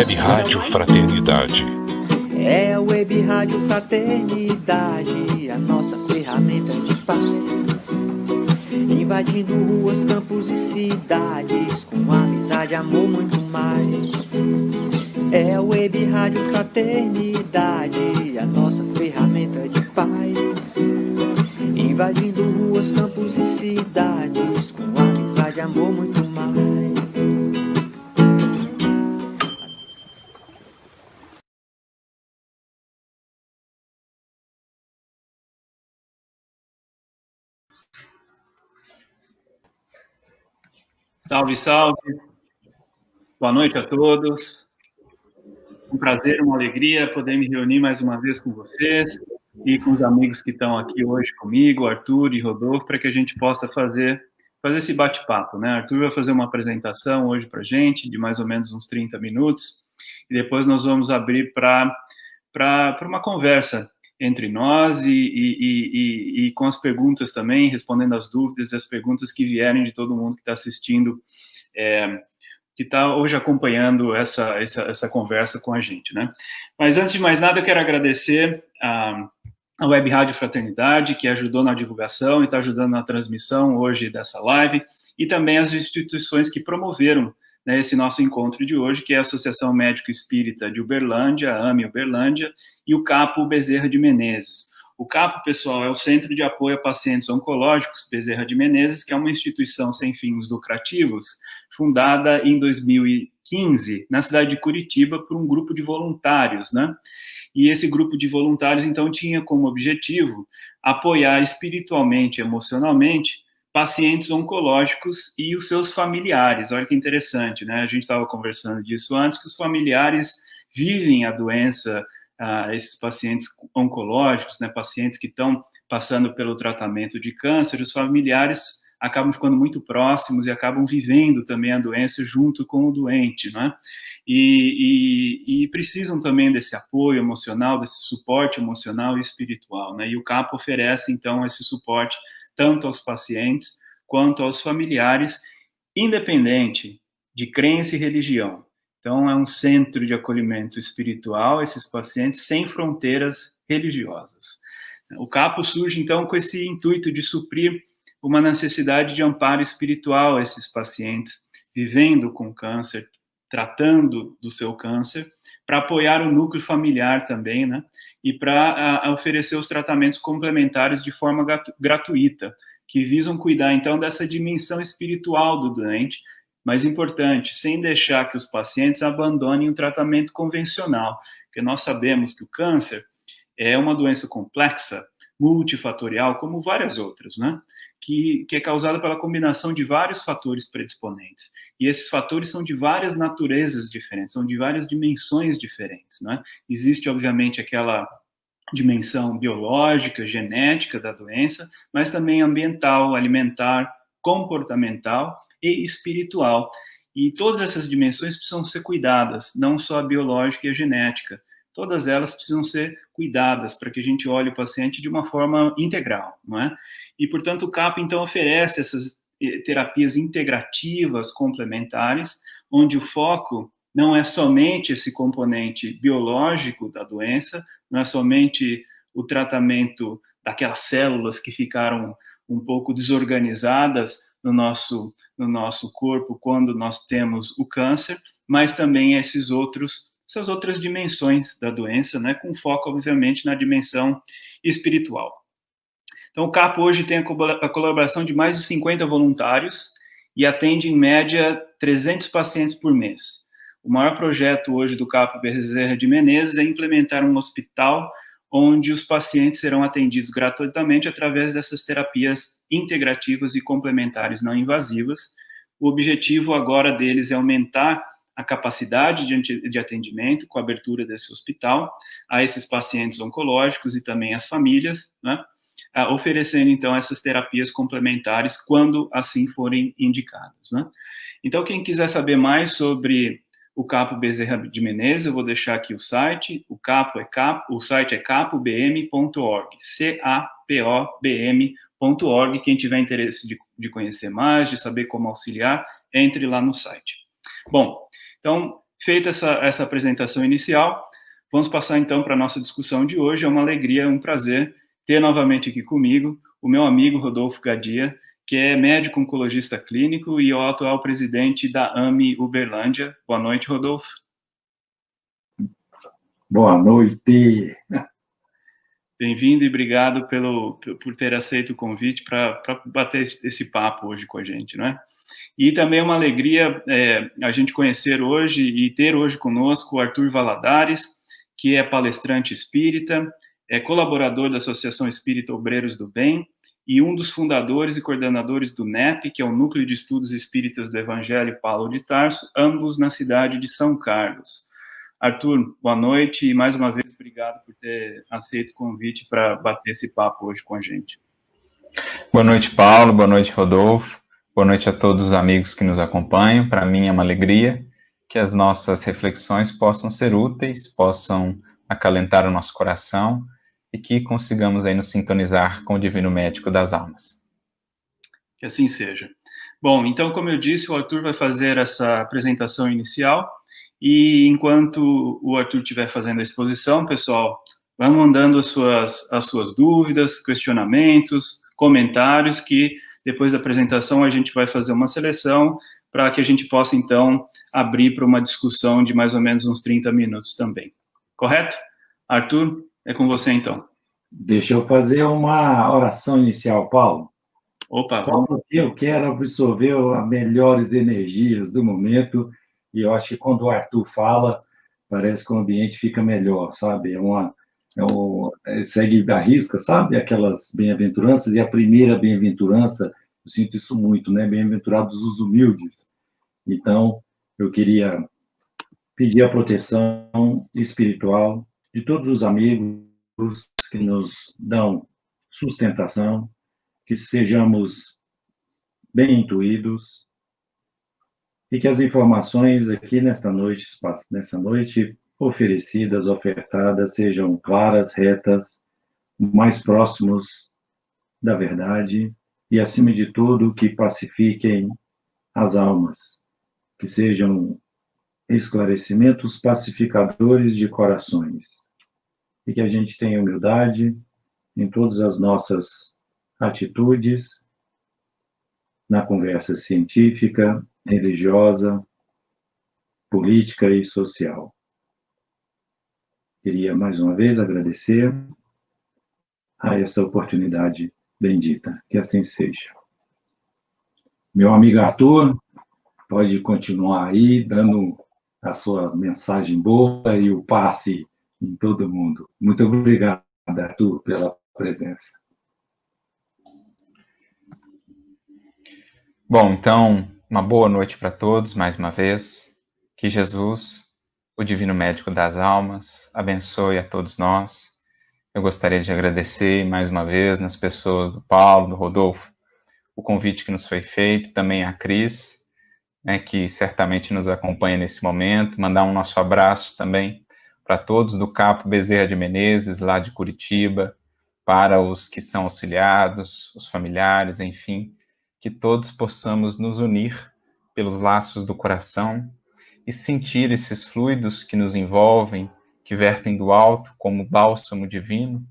Web Rádio Fraternidade. É a Web Rádio Fraternidade, a nossa ferramenta de paz. Invadindo ruas, campos e cidades, com amizade, amor, muito mais. É a Web Rádio Fraternidade, a nossa ferramenta de paz. Invadindo ruas, campos e cidades, com amizade, amor, muito mais. Salve, salve. Boa noite a todos. Um prazer, uma alegria poder me reunir mais uma vez com vocês e com os amigos que estão aqui hoje comigo, Arthur e Rodolfo, para que a gente possa fazer esse bate-papo, né? Arthur vai fazer uma apresentação hoje para a gente, de mais ou menos uns 30 minutos, e depois nós vamos abrir para uma conversa entre nós e com as perguntas também, respondendo as dúvidas e as perguntas que vierem de todo mundo que está assistindo, que está hoje acompanhando essa conversa com a gente, né? Mas antes de mais nada, eu quero agradecer a Web Rádio Fraternidade, que ajudou na divulgação e está ajudando na transmissão hoje dessa live, e também as instituições que promoveram, né, esse nosso encontro de hoje, que é a Associação Médico Espírita de Uberlândia, a AME Uberlândia, e o CAPO Bezerra de Menezes. O CAPO, pessoal, é o Centro de Apoio a Pacientes Oncológicos Bezerra de Menezes, que é uma instituição sem fins lucrativos, fundada em 2015, na cidade de Curitiba, por um grupo de voluntários, né? E esse grupo de voluntários, então, tinha como objetivo apoiar espiritualmente, emocionalmente, pacientes oncológicos e os seus familiares. Olha que interessante, né? A gente estava conversando disso antes, que os familiares vivem a doença, esses pacientes oncológicos, né, pacientes que estão passando pelo tratamento de câncer, os familiares acabam ficando muito próximos e acabam vivendo também a doença junto com o doente, né? E precisam também desse apoio emocional, desse suporte emocional e espiritual, né? E o CAPO oferece, então, esse suporte tanto aos pacientes quanto aos familiares, independente de crença e religião. Então, é um centro de acolhimento espiritual, esses pacientes, sem fronteiras religiosas. O CAPO surge, então, com esse intuito de suprir uma necessidade de amparo espiritual a esses pacientes, vivendo com câncer, tratando do seu câncer, para apoiar o núcleo familiar também, né? E para oferecer os tratamentos complementares de forma gratuita, que visam cuidar, então, dessa dimensão espiritual do doente, mas importante, sem deixar que os pacientes abandonem o tratamento convencional, porque nós sabemos que o câncer é uma doença complexa, multifatorial, como várias outras, né? Que é causada pela combinação de vários fatores predisponentes. E esses fatores são de várias naturezas diferentes, são de várias dimensões diferentes, né? Existe, obviamente, aquela dimensão biológica, genética da doença, mas também ambiental, alimentar, comportamental e espiritual. E todas essas dimensões precisam ser cuidadas, não só a biológica e a genética. Todas elas precisam ser cuidadas para que a gente olhe o paciente de uma forma integral, não é? E, portanto, o CAPO, então, oferece essas terapias integrativas complementares, onde o foco não é somente esse componente biológico da doença, não é somente o tratamento daquelas células que ficaram um pouco desorganizadas no nosso corpo quando nós temos o câncer, mas também essas outras dimensões da doença, né, com foco, obviamente, na dimensão espiritual. Então, o CAPO hoje tem a colaboração de mais de 50 voluntários e atende, em média, 300 pacientes por mês. O maior projeto hoje do CAPO Bezerra de Menezes é implementar um hospital onde os pacientes serão atendidos gratuitamente através dessas terapias integrativas e complementares não invasivas. O objetivo agora deles é aumentar a capacidade de atendimento com a abertura desse hospital a esses pacientes oncológicos e também às famílias, né? Oferecendo, então, essas terapias complementares quando assim forem indicadas, né? Então, quem quiser saber mais sobre o CAPO Bezerra de Menezes, eu vou deixar aqui o site, o site é capobm.org, capobm.org, quem tiver interesse de conhecer mais, de saber como auxiliar, entre lá no site. Bom, então, Feita essa apresentação inicial, vamos passar então para a nossa discussão de hoje. É uma alegria, um prazer ter novamente aqui comigo o meu amigo Rodolfo Gadia, que é médico oncologista clínico e é o atual presidente da AMI Uberlândia. Boa noite, Rodolfo. Boa noite. Bem-vindo e obrigado por ter aceito o convite para bater esse papo hoje com a gente, não é? E também é uma alegria a gente conhecer hoje e ter hoje conosco o Arthur Valadares, que é palestrante espírita, é colaborador da Associação Espírita Obreiros do Bem e um dos fundadores e coordenadores do NEP, que é o Núcleo de Estudos Espíritas do Evangelho Paulo de Tarso, ambos na cidade de São Carlos. Arthur, boa noite e mais uma vez obrigado por ter aceito o convite para bater esse papo hoje com a gente. Boa noite, Paulo, boa noite, Rodolfo, boa noite a todos os amigos que nos acompanham. Para mim é uma alegria que as nossas reflexões possam ser úteis, possam acalentar o nosso coração e que consigamos aí nos sintonizar com o Divino Médico das Almas. Que assim seja. Bom, então, como eu disse, o Arthur vai fazer essa apresentação inicial. E enquanto o Arthur estiver fazendo a exposição, pessoal, vão mandando as suas dúvidas, questionamentos, comentários, que depois da apresentação a gente vai fazer uma seleção para que a gente possa, então, abrir para uma discussão de mais ou menos uns 30 minutos também. Correto? Arthur, é com você, então. Deixa eu fazer uma oração inicial, Paulo. Opa, vamos. Porque eu quero absorver as melhores energias do momento. E eu acho que quando o Arthur fala, parece que o ambiente fica melhor, sabe? Segue a risca, sabe? Aquelas bem-aventuranças, e a primeira bem-aventurança, eu sinto isso muito, né? Bem-aventurados os humildes. Então, eu queria pedir a proteção espiritual de todos os amigos que nos dão sustentação, que sejamos bem intuídos, e que as informações aqui nessa noite oferecidas, ofertadas, sejam claras, retas, mais próximos da verdade e, acima de tudo, que pacifiquem as almas, que sejam esclarecimentos pacificadores de corações e que a gente tenha humildade em todas as nossas atitudes, na conversa científica, religiosa, política e social. Queria mais uma vez agradecer a essa oportunidade bendita. Que assim seja. Meu amigo Arthur, pode continuar aí dando a sua mensagem boa e o passe em todo mundo. Muito obrigado, Arthur, pela presença. Bom, então, uma boa noite para todos, mais uma vez. Que Jesus, o Divino Médico das Almas, abençoe a todos nós. Eu gostaria de agradecer mais uma vez nas pessoas do Paulo, do Rodolfo, o convite que nos foi feito, também a Cris, né, que certamente nos acompanha nesse momento. Mandar um nosso abraço também para todos do Capo Bezerra de Menezes, lá de Curitiba, para os que são auxiliados, os familiares, enfim, que todos possamos nos unir pelos laços do coração e sentir esses fluidos que nos envolvem, que vertem do alto como bálsamo divino,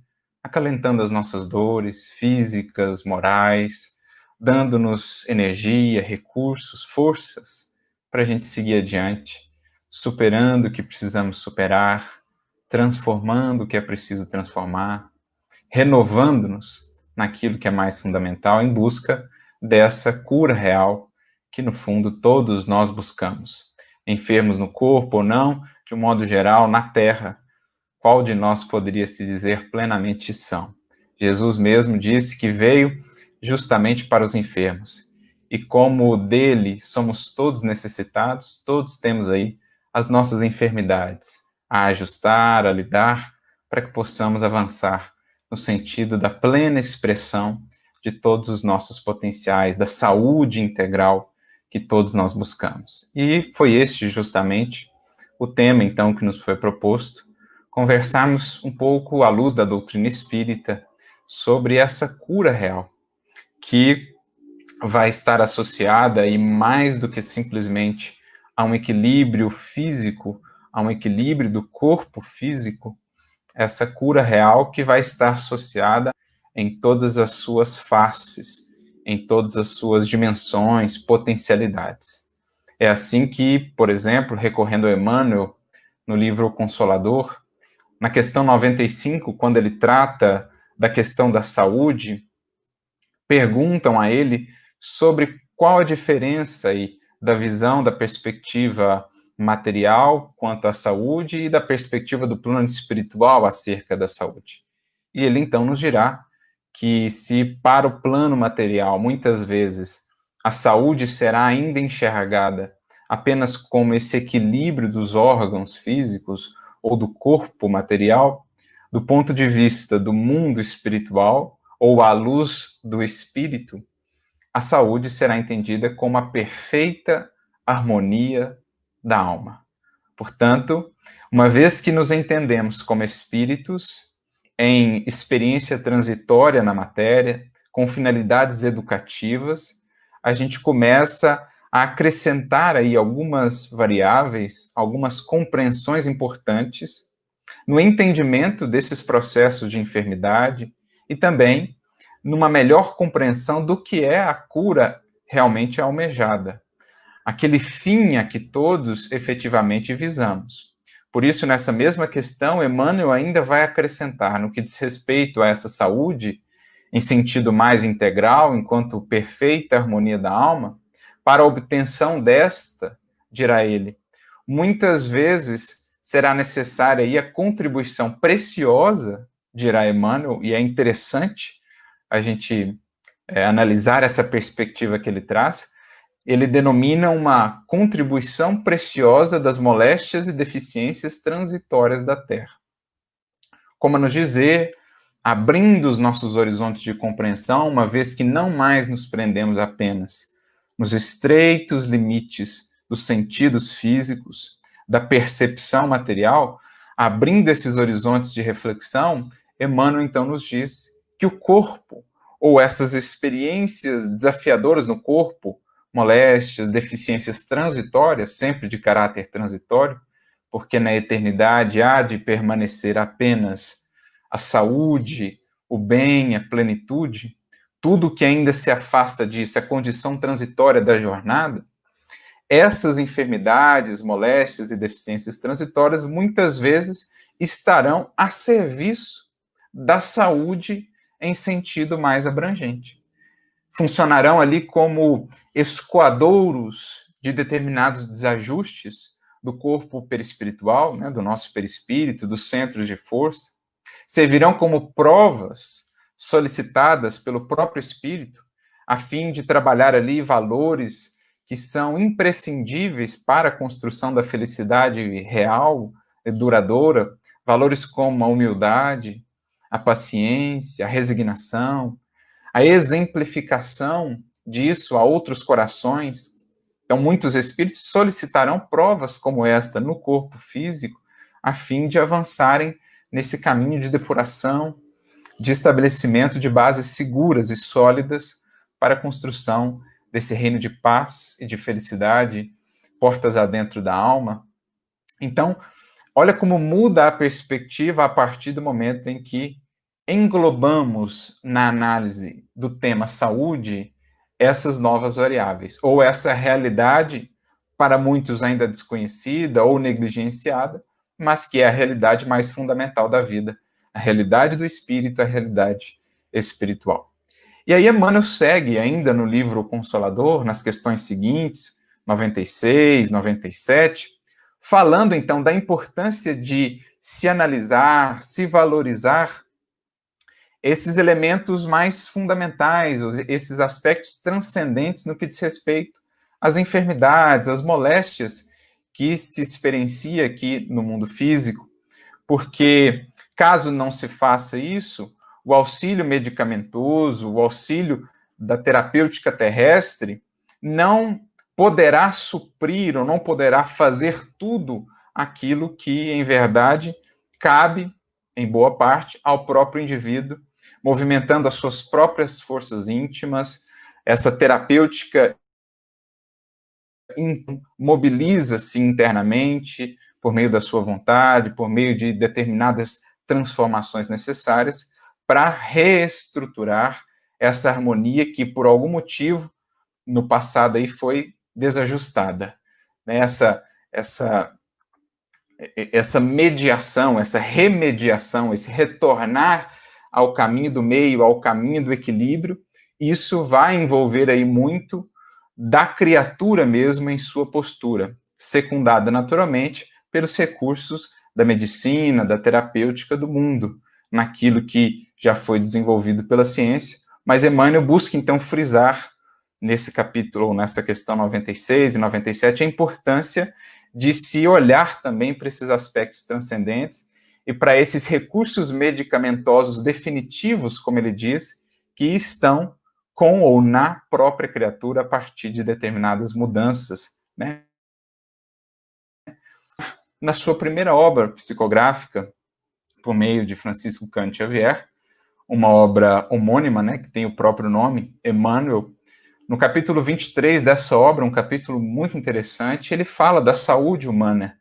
acalentando as nossas dores físicas, morais, dando-nos energia, recursos, forças para a gente seguir adiante, superando o que precisamos superar, transformando o que é preciso transformar, renovando-nos naquilo que é mais fundamental em busca dessa cura real que, no fundo, todos nós buscamos. Enfermos no corpo ou não, de um modo geral, na Terra, qual de nós poderia se dizer plenamente são? Jesus mesmo disse que veio justamente para os enfermos. E como dele somos todos necessitados, todos temos aí as nossas enfermidades a ajustar, a lidar, para que possamos avançar no sentido da plena expressão de todos os nossos potenciais, da saúde integral que todos nós buscamos. E foi este justamente o tema, então, que nos foi proposto, conversarmos um pouco à luz da doutrina espírita sobre essa cura real, que vai estar associada, e mais do que simplesmente a um equilíbrio físico, a um equilíbrio do corpo físico, essa cura real que vai estar associada em todas as suas faces, em todas as suas dimensões, potencialidades. É assim que, por exemplo, recorrendo a Emmanuel, no livro O Consolador, na questão 95, quando ele trata da questão da saúde, perguntam a ele sobre qual a diferença aí da visão, da perspectiva material quanto à saúde e da perspectiva do plano espiritual acerca da saúde. E ele então nos dirá que se para o plano material, muitas vezes, a saúde será ainda enxergada apenas como esse equilíbrio dos órgãos físicos ou do corpo material, do ponto de vista do mundo espiritual, ou à luz do espírito, a saúde será entendida como a perfeita harmonia da alma. Portanto, uma vez que nos entendemos como espíritos, em experiência transitória na matéria, com finalidades educativas, a gente começa a acrescentar aí algumas variáveis, algumas compreensões importantes no entendimento desses processos de enfermidade e também numa melhor compreensão do que é a cura realmente almejada, aquele fim a que todos efetivamente visamos. Por isso, nessa mesma questão, Emmanuel ainda vai acrescentar, no que diz respeito a essa saúde, em sentido mais integral, enquanto perfeita harmonia da alma, para a obtenção desta, dirá ele, muitas vezes será necessária aí a contribuição preciosa, dirá Emmanuel, e é interessante a gente analisar essa perspectiva que ele traz. Ele denomina uma contribuição preciosa das moléstias e deficiências transitórias da Terra. Como a nos dizer, abrindo os nossos horizontes de compreensão, uma vez que não mais nos prendemos apenas nos estreitos limites dos sentidos físicos, da percepção material, abrindo esses horizontes de reflexão, Emmanuel então nos diz que o corpo, ou essas experiências desafiadoras no corpo, moléstias, deficiências transitórias, sempre de caráter transitório, porque na eternidade há de permanecer apenas a saúde, o bem, a plenitude, tudo que ainda se afasta disso, a condição transitória da jornada, essas enfermidades, moléstias e deficiências transitórias muitas vezes estarão a serviço da saúde em sentido mais abrangente. Funcionarão ali como escoadouros de determinados desajustes do corpo perispiritual, né, do nosso perispírito, dos centros de força. Servirão como provas solicitadas pelo próprio espírito, a fim de trabalhar ali valores que são imprescindíveis para a construção da felicidade real e duradoura, valores como a humildade, a paciência, a resignação, a exemplificação disso a outros corações. Então, muitos espíritos solicitarão provas como esta no corpo físico, a fim de avançarem nesse caminho de depuração, de estabelecimento de bases seguras e sólidas para a construção desse reino de paz e de felicidade, portas adentro da alma. Então, olha como muda a perspectiva a partir do momento em que englobamos na análise do tema saúde essas novas variáveis, ou essa realidade, para muitos ainda desconhecida ou negligenciada, mas que é a realidade mais fundamental da vida, a realidade do espírito, a realidade espiritual. E aí Emmanuel segue ainda no livro O Consolador, nas questões seguintes, 96, 97, falando então da importância de se analisar, se valorizar esses elementos mais fundamentais, esses aspectos transcendentes no que diz respeito às enfermidades, às moléstias que se experiencia aqui no mundo físico, porque caso não se faça isso, o auxílio medicamentoso, o auxílio da terapêutica terrestre não poderá suprir ou não poderá fazer tudo aquilo que, em verdade, cabe, em boa parte, ao próprio indivíduo, movimentando as suas próprias forças íntimas, essa terapêutica mobiliza-se internamente por meio da sua vontade, por meio de determinadas transformações necessárias para reestruturar essa harmonia que, por algum motivo, no passado aí foi desajustada. Essa mediação, essa remediação, esse retornar ao caminho do meio, ao caminho do equilíbrio, isso vai envolver aí muito da criatura mesmo em sua postura, secundada naturalmente pelos recursos da medicina, da terapêutica do mundo, naquilo que já foi desenvolvido pela ciência, mas Emmanuel busca então frisar nesse capítulo, ou nessa questão 96 e 97, a importância de se olhar também para esses aspectos transcendentes e para esses recursos medicamentosos definitivos, como ele diz, que estão com ou na própria criatura a partir de determinadas mudanças, né? Na sua primeira obra psicográfica, por meio de Francisco Cândido Xavier, uma obra homônima, né, que tem o próprio nome, Emmanuel, no capítulo 23 dessa obra, um capítulo muito interessante, ele fala da saúde humana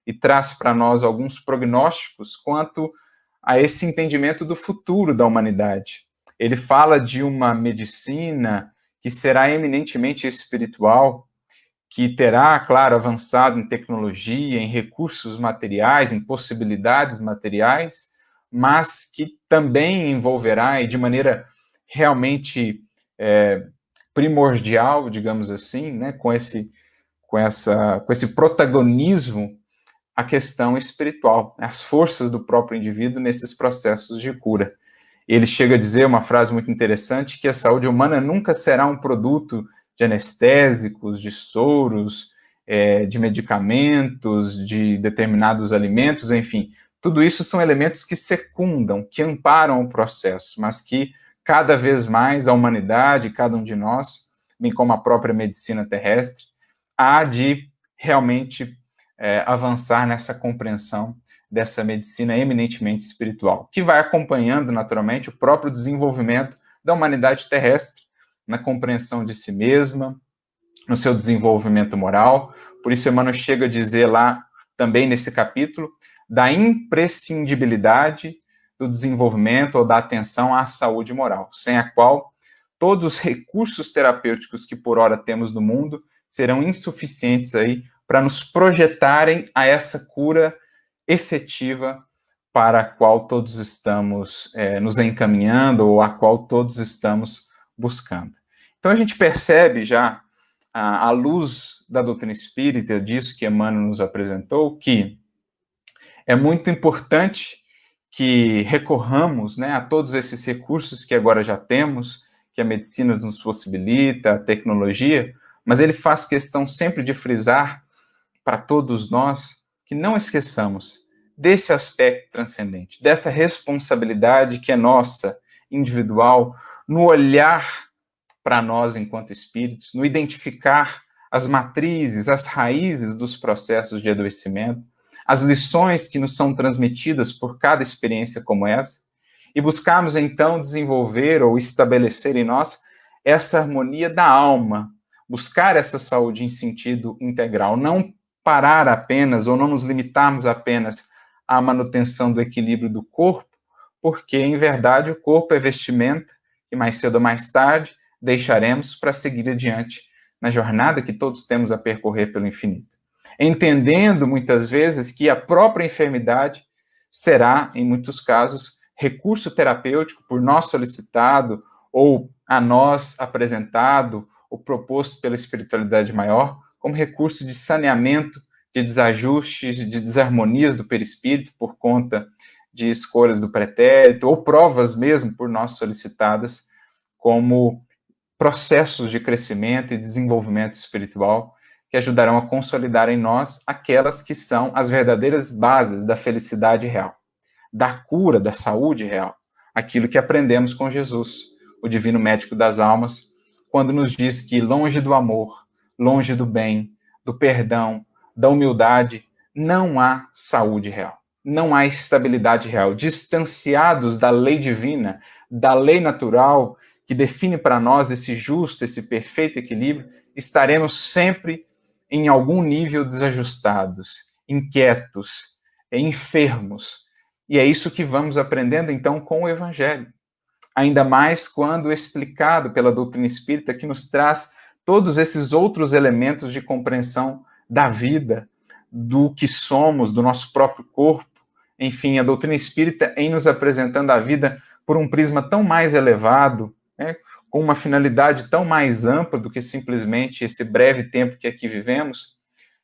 e traz para nós alguns prognósticos quanto a esse entendimento do futuro da humanidade. Ele fala de uma medicina que será eminentemente espiritual, que terá, claro, avançado em tecnologia, em recursos materiais, em possibilidades materiais, mas que também envolverá, e de maneira realmente primordial, digamos assim, né, com esse protagonismo, a questão espiritual, as forças do próprio indivíduo nesses processos de cura. Ele chega a dizer uma frase muito interessante, que a saúde humana nunca será um produto de anestésicos, de soros, de medicamentos, de determinados alimentos, enfim. Tudo isso são elementos que secundam, que amparam o processo, mas que cada vez mais a humanidade, cada um de nós, bem como a própria medicina terrestre, há de realmente avançar nessa compreensão dessa medicina eminentemente espiritual, que vai acompanhando, naturalmente, o próprio desenvolvimento da humanidade terrestre, na compreensão de si mesma, no seu desenvolvimento moral. Por isso, Emmanuel chega a dizer lá, também nesse capítulo, da imprescindibilidade do desenvolvimento ou da atenção à saúde moral, sem a qual todos os recursos terapêuticos que por ora temos no mundo serão insuficientes aí para nos projetarem a essa cura efetiva para a qual todos estamos nos encaminhando ou a qual todos estamos buscando. Então a gente percebe já, à luz da doutrina espírita, disso que Emmanuel nos apresentou, que é muito importante que recorramos, né, a todos esses recursos que agora já temos, que a medicina nos possibilita, a tecnologia, mas ele faz questão sempre de frisar para todos nós que não esqueçamos desse aspecto transcendente, dessa responsabilidade que é nossa, individual, no olhar para nós enquanto espíritos, no identificar as matrizes, as raízes dos processos de adoecimento, as lições que nos são transmitidas por cada experiência como essa, e buscarmos então desenvolver ou estabelecer em nós essa harmonia da alma, buscar essa saúde em sentido integral, não parar apenas ou não nos limitarmos apenas à manutenção do equilíbrio do corpo, porque em verdade o corpo é vestimenta que mais cedo ou mais tarde deixaremos para seguir adiante na jornada que todos temos a percorrer pelo infinito. Entendendo muitas vezes que a própria enfermidade será, em muitos casos, recurso terapêutico por nós solicitado ou a nós apresentado ou proposto pela espiritualidade maior, como recurso de saneamento de desajustes, de desarmonias do perispírito por conta de escolhas do pretérito, ou provas mesmo por nós solicitadas como processos de crescimento e desenvolvimento espiritual que ajudarão a consolidar em nós aquelas que são as verdadeiras bases da felicidade real, da cura, da saúde real, aquilo que aprendemos com Jesus, o divino médico das almas, quando nos diz que longe do amor, longe do bem, do perdão, da humildade, não há saúde real, não há estabilidade real. Distanciados da lei divina, da lei natural, que define para nós esse justo, esse perfeito equilíbrio, estaremos sempre em algum nível desajustados, inquietos, enfermos. E é isso que vamos aprendendo, então, com o Evangelho. Ainda mais quando explicado pela doutrina espírita, que nos traz todos esses outros elementos de compreensão da vida, do que somos, do nosso próprio corpo. Enfim, a doutrina espírita em nos apresentando a vida por um prisma tão mais elevado, né, com uma finalidade tão mais ampla do que simplesmente esse breve tempo que aqui vivemos.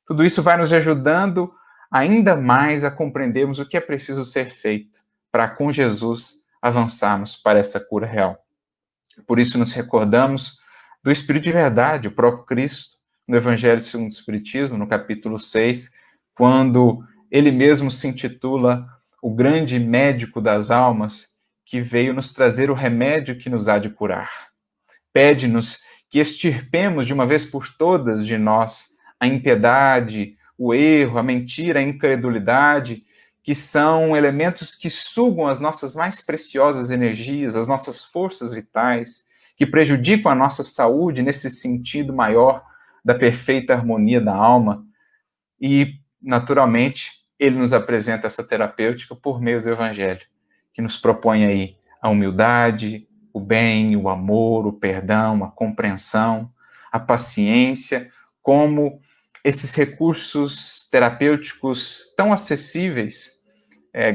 Tudo isso vai nos ajudando ainda mais a compreendermos o que é preciso ser feito para, com Jesus, avançarmos para essa cura real. Por isso nos recordamos do Espírito de verdade, o próprio Cristo, no Evangelho segundo o Espiritismo, no capítulo 6, quando ele mesmo se intitula o grande médico das almas, que veio nos trazer o remédio que nos há de curar. Pede-nos que extirpemos de uma vez por todas de nós a impiedade, o erro, a mentira, a incredulidade, que são elementos que sugam as nossas mais preciosas energias, as nossas forças vitais, que prejudicam a nossa saúde nesse sentido maior da perfeita harmonia da alma. E, naturalmente, ele nos apresenta essa terapêutica por meio do Evangelho, que nos propõe aí a humildade, o bem, o amor, o perdão, a compreensão, a paciência, como esses recursos terapêuticos tão acessíveis,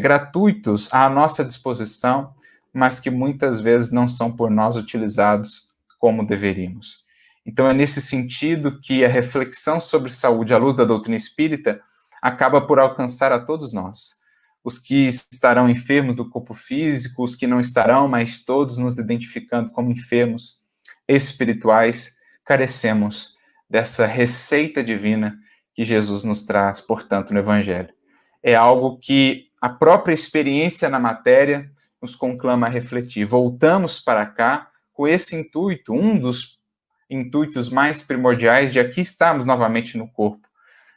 gratuitos à nossa disposição, mas que muitas vezes não são por nós utilizados como deveríamos. Então é nesse sentido que a reflexão sobre saúde à luz da doutrina espírita acaba por alcançar a todos nós. Os que estarão enfermos do corpo físico, os que não estarão, mas todos nos identificando como enfermos espirituais, carecemos dessa receita divina que Jesus nos traz, portanto, no Evangelho. É algo que a própria experiência na matéria nos conclama a refletir. Voltamos para cá com esse intuito, um dos intuitos mais primordiais de aqui estarmos novamente no corpo,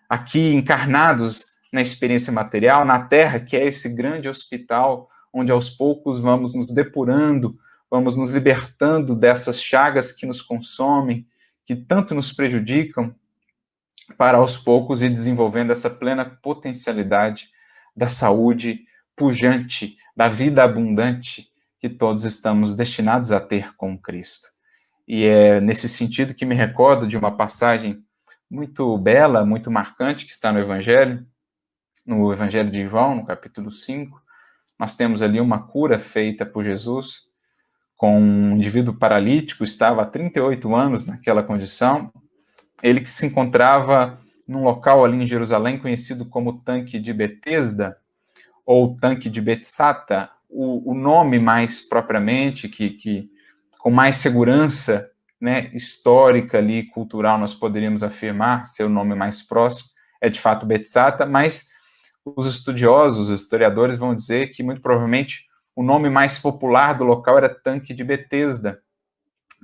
aqui encarnados na experiência material, na Terra, que é esse grande hospital, onde aos poucos vamos nos depurando, vamos nos libertando dessas chagas que nos consomem, que tanto nos prejudicam, para aos poucos ir desenvolvendo essa plena potencialidade da saúde pujante, da vida abundante que todos estamos destinados a ter com Cristo. E é nesse sentido que me recordo de uma passagem muito bela, muito marcante, que está no Evangelho de João, no capítulo 5. Nós temos ali uma cura feita por Jesus com um indivíduo paralítico, estava há 38 anos naquela condição. Ele que se encontrava num local ali em Jerusalém conhecido como Tanque de Betesda, ou Tanque de Betsata, o nome mais propriamente, que com mais segurança, né, histórica ali, cultural, nós poderíamos afirmar, ser o nome mais próximo, é de fato Betsata, mas os estudiosos, os historiadores vão dizer que muito provavelmente o nome mais popular do local era Tanque de Betesda,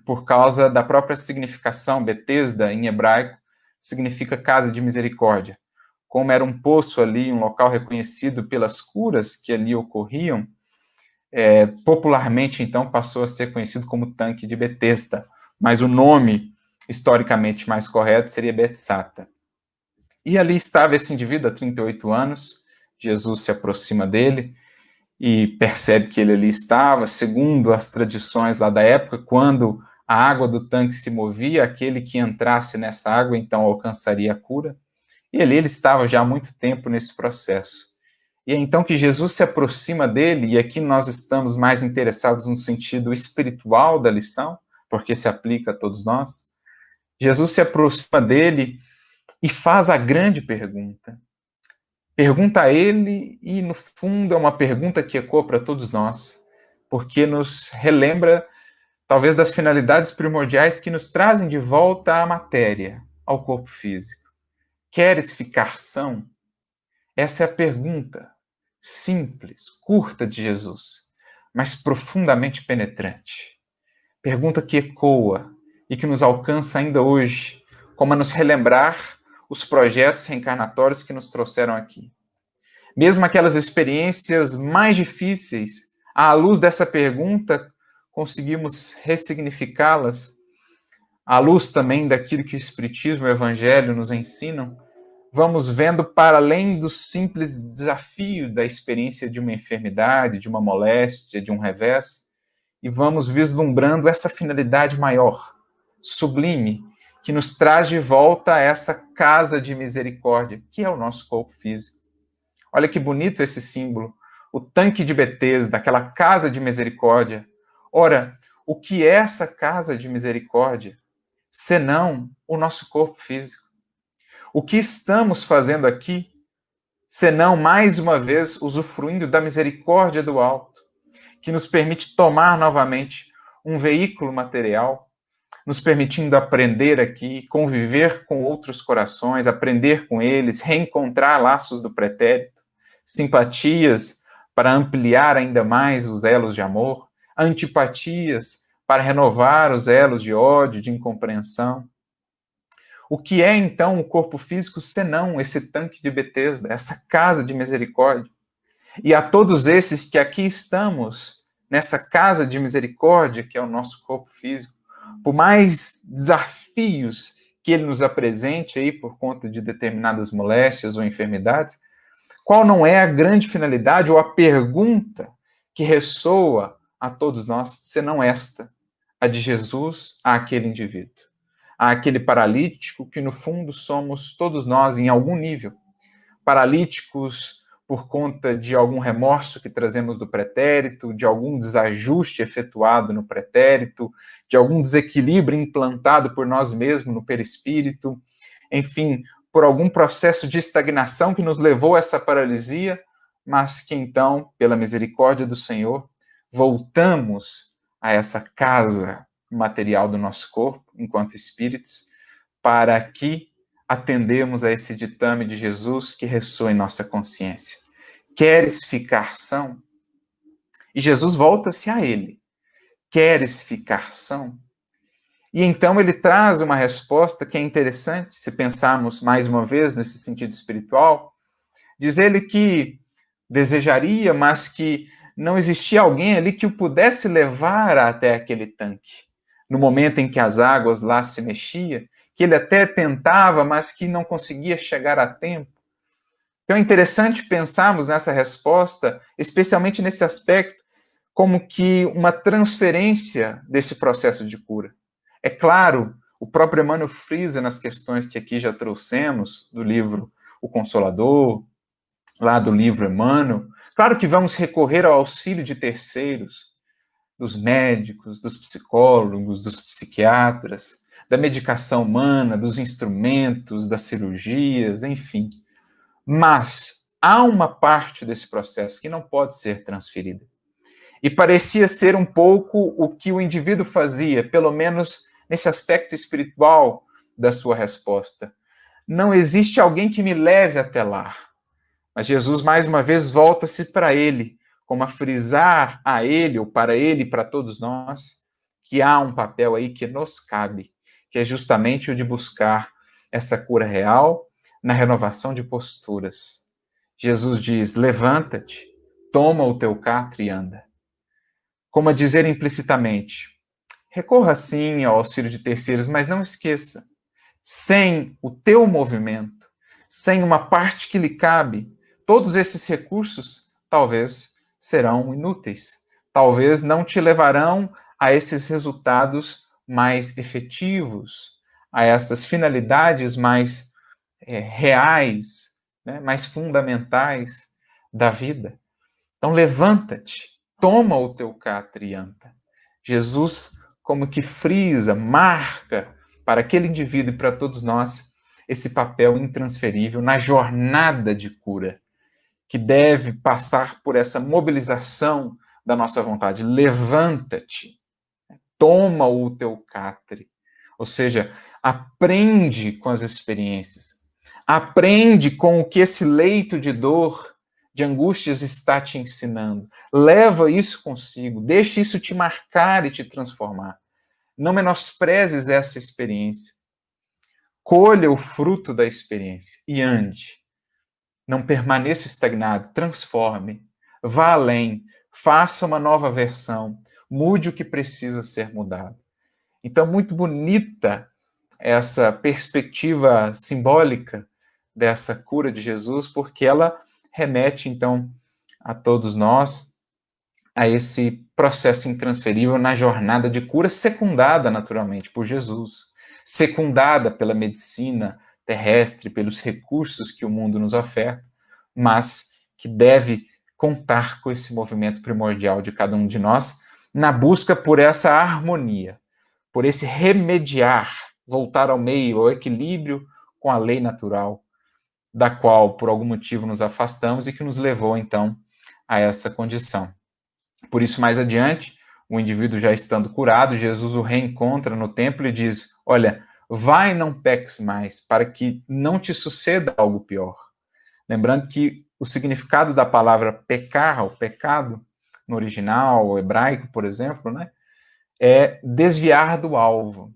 por causa da própria significação. Betesda, em hebraico, significa casa de misericórdia. Como era um poço ali, um local reconhecido pelas curas que ali ocorriam, popularmente, então, passou a ser conhecido como Tanque de Betesda, mas o nome, historicamente mais correto, seria Betsata. E ali estava esse indivíduo há 38 anos, Jesus se aproxima dele e percebe que ele ali estava, segundo as tradições lá da época, quando a água do tanque se movia, aquele que entrasse nessa água, então, alcançaria a cura. E ali ele estava já há muito tempo nesse processo. E é então que Jesus se aproxima dele, e aqui nós estamos mais interessados no sentido espiritual da lição, porque se aplica a todos nós. Jesus se aproxima dele e faz a grande pergunta. Pergunta a ele, e no fundo é uma pergunta que ecoa para todos nós, porque nos relembra talvez das finalidades primordiais que nos trazem de volta à matéria, ao corpo físico. Queres ficar são? Essa é a pergunta simples, curta de Jesus, mas profundamente penetrante. Pergunta que ecoa e que nos alcança ainda hoje, como a nos relembrar os projetos reencarnatórios que nos trouxeram aqui. Mesmo aquelas experiências mais difíceis, à luz dessa pergunta, conseguimos ressignificá-las à luz também daquilo que o Espiritismo e o Evangelho nos ensinam, vamos vendo para além do simples desafio da experiência de uma enfermidade, de uma moléstia, de um revés, e vamos vislumbrando essa finalidade maior, sublime, que nos traz de volta a essa casa de misericórdia, que é o nosso corpo físico. Olha que bonito esse símbolo, o tanque de Betesda, aquela casa de misericórdia. Ora, o que é essa casa de misericórdia, senão o nosso corpo físico? O que estamos fazendo aqui, senão, mais uma vez, usufruindo da misericórdia do alto, que nos permite tomar novamente um veículo material, nos permitindo aprender aqui, conviver com outros corações, aprender com eles, reencontrar laços do pretérito, simpatias para ampliar ainda mais os elos de amor, antipatias para renovar os elos de ódio, de incompreensão. O que é, então, o corpo físico, senão esse tanque de Betesda, essa casa de misericórdia? E a todos esses que aqui estamos, nessa casa de misericórdia, que é o nosso corpo físico, por mais desafios que ele nos apresente aí por conta de determinadas moléstias ou enfermidades, qual não é a grande finalidade ou a pergunta que ressoa a todos nós, senão esta, a de Jesus àquele indivíduo, àquele paralítico que no fundo somos todos nós em algum nível, paralíticos por conta de algum remorso que trazemos do pretérito, de algum desajuste efetuado no pretérito, de algum desequilíbrio implantado por nós mesmos no perispírito, enfim, por algum processo de estagnação que nos levou a essa paralisia, mas que então, pela misericórdia do Senhor, voltamos a essa casa material do nosso corpo, enquanto espíritos, para que atendemos a esse ditame de Jesus que ressoa em nossa consciência. Queres ficar são? E Jesus volta-se a ele. Queres ficar são? E então ele traz uma resposta que é interessante, se pensarmos mais uma vez nesse sentido espiritual. Diz ele que desejaria, mas que não existia alguém ali que o pudesse levar até aquele tanque. No momento em que as águas lá se mexiam, que ele até tentava, mas que não conseguia chegar a tempo. Então é interessante pensarmos nessa resposta, especialmente nesse aspecto, como que uma transferência desse processo de cura. É claro, o próprio Emmanuel frisa nas questões que aqui já trouxemos, do livro O Consolador, lá do livro Emmanuel, claro que vamos recorrer ao auxílio de terceiros, dos médicos, dos psicólogos, dos psiquiatras, da medicação humana, dos instrumentos, das cirurgias, enfim. Mas há uma parte desse processo que não pode ser transferida. E parecia ser um pouco o que o indivíduo fazia, pelo menos nesse aspecto espiritual da sua resposta. Não existe alguém que me leve até lá. Mas Jesus, mais uma vez, volta-se para ele, como a frisar a ele, ou para ele e para todos nós, que há um papel aí que nos cabe, que é justamente o de buscar essa cura real na renovação de posturas. Jesus diz, levanta-te, toma o teu catre e anda. Como a dizer implicitamente, recorra sim ao auxílio de terceiros, mas não esqueça, sem o teu movimento, sem uma parte que lhe cabe, todos esses recursos talvez serão inúteis, talvez não te levarão a esses resultados mais efetivos, a essas finalidades mais reais, né, mais fundamentais da vida. Então levanta-te, toma o teu catre e anda. Jesus como que frisa, marca para aquele indivíduo e para todos nós esse papel intransferível na jornada de cura, que deve passar por essa mobilização da nossa vontade. Levanta-te, toma o teu catre. Ou seja, aprende com as experiências. Aprende com o que esse leito de dor, de angústias está te ensinando. Leva isso consigo. Deixa isso te marcar e te transformar. Não menosprezes essa experiência. Colha o fruto da experiência e ande. Não permaneça estagnado, transforme, vá além, faça uma nova versão, mude o que precisa ser mudado. Então, muito bonita essa perspectiva simbólica dessa cura de Jesus, porque ela remete, então, a todos nós a esse processo intransferível na jornada de cura, secundada, naturalmente, por Jesus, secundada pela medicina terrestre, pelos recursos que o mundo nos oferta, mas que deve contar com esse movimento primordial de cada um de nós na busca por essa harmonia, por esse remediar, voltar ao meio, ao equilíbrio com a lei natural, da qual, por algum motivo, nos afastamos e que nos levou, então, a essa condição. Por isso, mais adiante, o indivíduo já estando curado, Jesus o reencontra no templo e diz: olha, vai e não peques mais, para que não te suceda algo pior. Lembrando que o significado da palavra pecar, o pecado, no original hebraico, por exemplo, né, é desviar do alvo.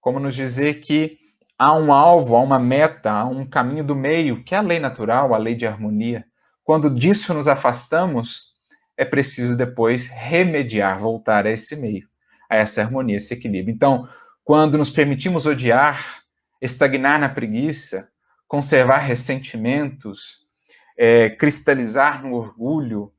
Como nos dizer que há um alvo, há uma meta, há um caminho do meio, que é a lei natural, a lei de harmonia. Quando disso nos afastamos, é preciso depois remediar, voltar a esse meio, a essa harmonia, esse equilíbrio. Então, quando nos permitimos odiar, estagnar na preguiça, conservar ressentimentos, cristalizar no orgulho,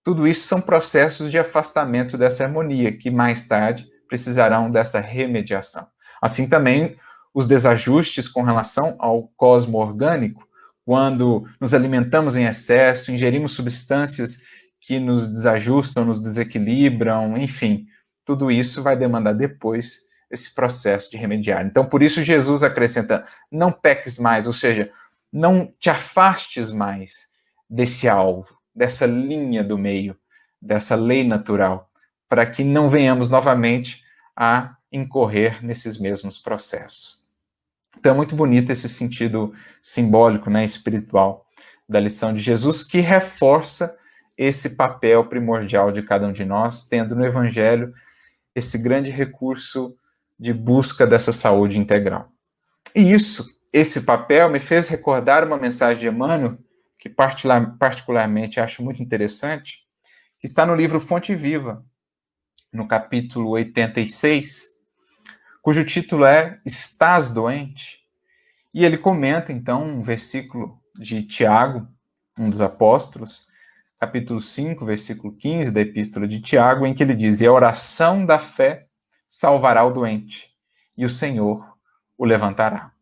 tudo isso são processos de afastamento dessa harmonia, que mais tarde precisarão dessa remediação. Assim também os desajustes com relação ao cosmo orgânico, quando nos alimentamos em excesso, ingerimos substâncias que nos desajustam, nos desequilibram, enfim, tudo isso vai demandar depois esse processo de remediar. Então, por isso Jesus acrescenta, não peques mais, ou seja, não te afastes mais desse alvo, dessa linha do meio, dessa lei natural, para que não venhamos novamente a incorrer nesses mesmos processos. Então, é muito bonito esse sentido simbólico, né, espiritual da lição de Jesus, que reforça esse papel primordial de cada um de nós, tendo no Evangelho esse grande recurso de busca dessa saúde integral. E esse papel me fez recordar uma mensagem de Emmanuel, que particularmente acho muito interessante, que está no livro Fonte Viva, no capítulo 86, cujo título é Estás Doente? E ele comenta, então, um versículo de Tiago, um dos apóstolos, capítulo 5, versículo 15 da Epístola de Tiago, em que ele diz: e a oração da fé salvará o doente, e o Senhor o levantará.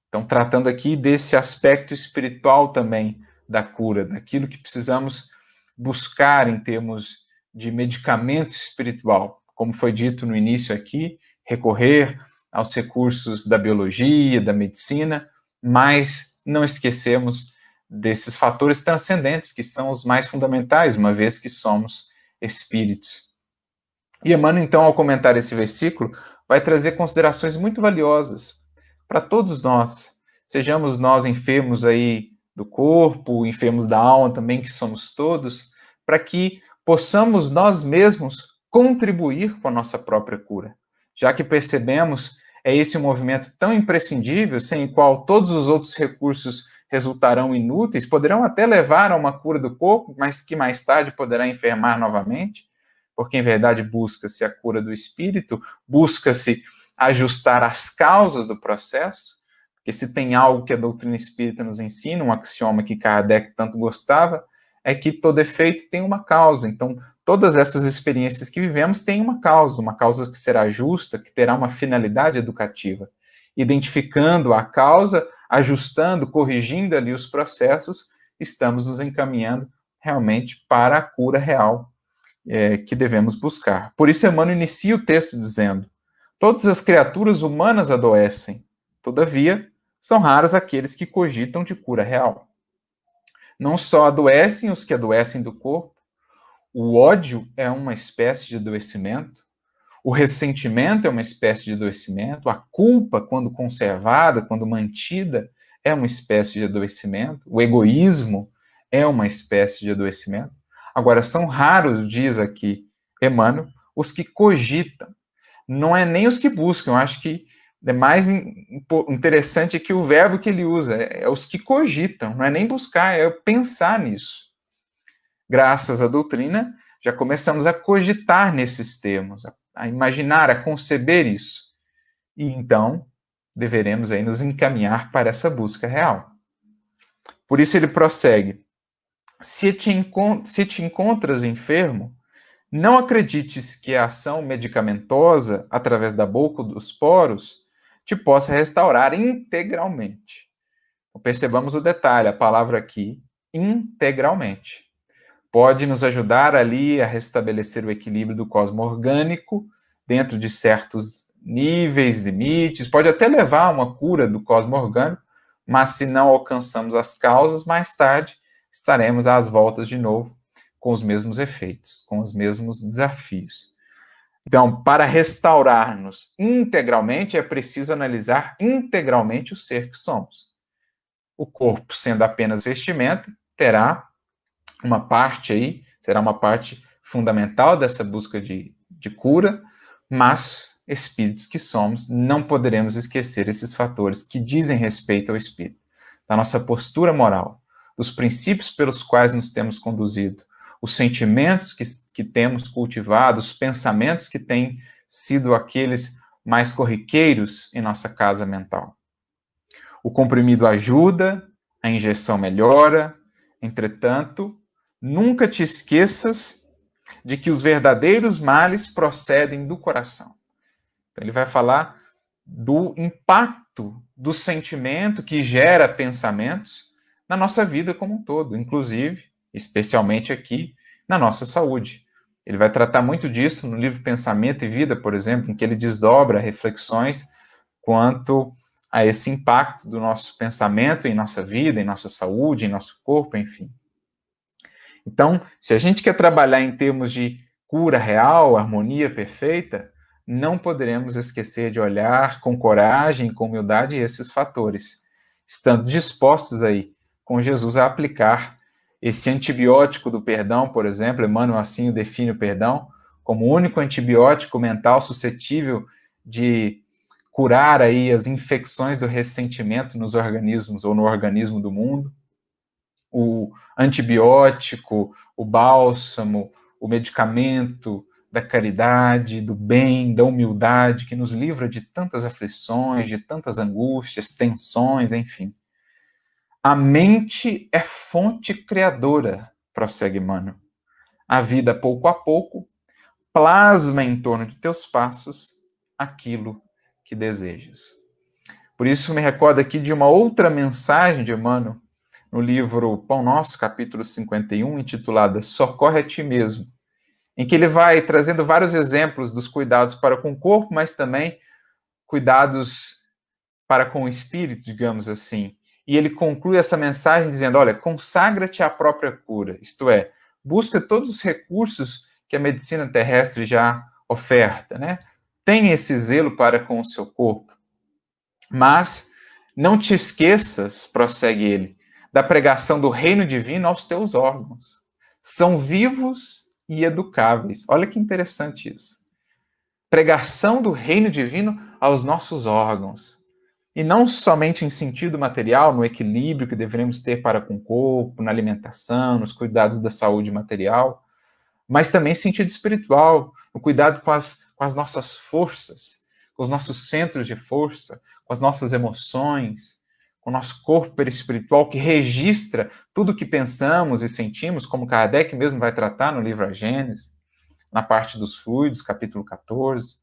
Então, tratando aqui desse aspecto espiritual também da cura, daquilo que precisamos buscar em termos de medicamento espiritual, como foi dito no início aqui, recorrer aos recursos da biologia, da medicina, mas não esquecemos desses fatores transcendentes, que são os mais fundamentais, uma vez que somos espíritos. E Emmanuel, então, ao comentar esse versículo, vai trazer considerações muito valiosas para todos nós, sejamos nós enfermos aí do corpo, enfermos da alma também, que somos todos, para que possamos nós mesmos contribuir com a nossa própria cura, já que percebemos esse um movimento tão imprescindível, sem o qual todos os outros recursos resultarão inúteis, poderão até levar a uma cura do corpo, mas que mais tarde poderá enfermar novamente, porque em verdade busca-se a cura do espírito, busca-se ajustar as causas do processo, porque se tem algo que a doutrina espírita nos ensina, um axioma que Kardec tanto gostava, é que todo efeito tem uma causa. Então, todas essas experiências que vivemos têm uma causa que será justa, que terá uma finalidade educativa. Identificando a causa, ajustando, corrigindo ali os processos, estamos nos encaminhando realmente para a cura real que devemos buscar. Por isso, Emmanuel inicia o texto dizendo: todas as criaturas humanas adoecem, todavia, são raros aqueles que cogitam de cura real. Não só adoecem os que adoecem do corpo, o ódio é uma espécie de adoecimento, o ressentimento é uma espécie de adoecimento, a culpa, quando conservada, quando mantida, é uma espécie de adoecimento, o egoísmo é uma espécie de adoecimento. Agora, são raros, diz aqui Emmanuel, os que cogitam. Não é nem os que buscam, eu acho que é mais interessante aqui o verbo que ele usa, é os que cogitam, não é nem buscar, é pensar nisso. Graças à doutrina, já começamos a cogitar nesses termos, a imaginar, a conceber isso. E então, deveremos aí nos encaminhar para essa busca real. Por isso ele prossegue: se te encontras enfermo, não acredites que a ação medicamentosa, através da boca ou dos poros, te possa restaurar integralmente. Então, percebamos o detalhe, a palavra aqui, integralmente. Pode nos ajudar ali a restabelecer o equilíbrio do cosmo orgânico, dentro de certos níveis, limites, pode até levar a uma cura do cosmo orgânico, mas se não alcançamos as causas, mais tarde estaremos às voltas de novo com os mesmos efeitos, com os mesmos desafios. Então, para restaurar-nos integralmente, é preciso analisar integralmente o ser que somos. O corpo, sendo apenas vestimenta, terá uma parte aí, será uma parte fundamental dessa busca de cura, mas espíritos que somos, não poderemos esquecer esses fatores que dizem respeito ao espírito, da nossa postura moral, dos princípios pelos quais nos temos conduzido, os sentimentos que temos cultivado, os pensamentos que têm sido aqueles mais corriqueiros em nossa casa mental. O comprimido ajuda, a injeção melhora, entretanto, nunca te esqueças de que os verdadeiros males procedem do coração. Então, ele vai falar do impacto do sentimento que gera pensamentos na nossa vida como um todo, inclusive, especialmente aqui, na nossa saúde. Ele vai tratar muito disso no livro Pensamento e Vida, por exemplo, em que ele desdobra reflexões quanto a esse impacto do nosso pensamento em nossa vida, em nossa saúde, em nosso corpo, enfim. Então, se a gente quer trabalhar em termos de cura real, harmonia perfeita, não poderemos esquecer de olhar com coragem e com humildade esses fatores, estando dispostos aí com Jesus a aplicar esse antibiótico do perdão, por exemplo. Emmanuel assim define o perdão como o único antibiótico mental suscetível de curar aí as infecções do ressentimento nos organismos ou no organismo do mundo. O antibiótico, o bálsamo, o medicamento da caridade, do bem, da humildade, que nos livra de tantas aflições, de tantas angústias, tensões, enfim. A mente é fonte criadora, prossegue Emmanuel. A vida, pouco a pouco, plasma em torno de teus passos aquilo que desejas. Por isso me recordo aqui de uma outra mensagem de Emmanuel, no livro Pão Nosso, capítulo 51, intitulada Socorre a Ti Mesmo, em que ele vai trazendo vários exemplos dos cuidados para com o corpo, mas também cuidados para com o espírito, digamos assim. E ele conclui essa mensagem dizendo, olha, consagra-te à própria cura, isto é, busca todos os recursos que a medicina terrestre já oferta, né? Tenha esse zelo para com o seu corpo. Mas não te esqueças, prossegue ele, da pregação do reino divino aos teus órgãos. São vivos e educáveis. Olha que interessante isso. Pregação do reino divino aos nossos órgãos. E não somente em sentido material, no equilíbrio que devemos ter para com o corpo, na alimentação, nos cuidados da saúde material, mas também em sentido espiritual, no cuidado com as nossas forças, com os nossos centros de força, com as nossas emoções, com o nosso corpo perispiritual que registra tudo o que pensamos e sentimos, como Kardec mesmo vai tratar no livro A Gênese, na parte dos fluidos, capítulo 14.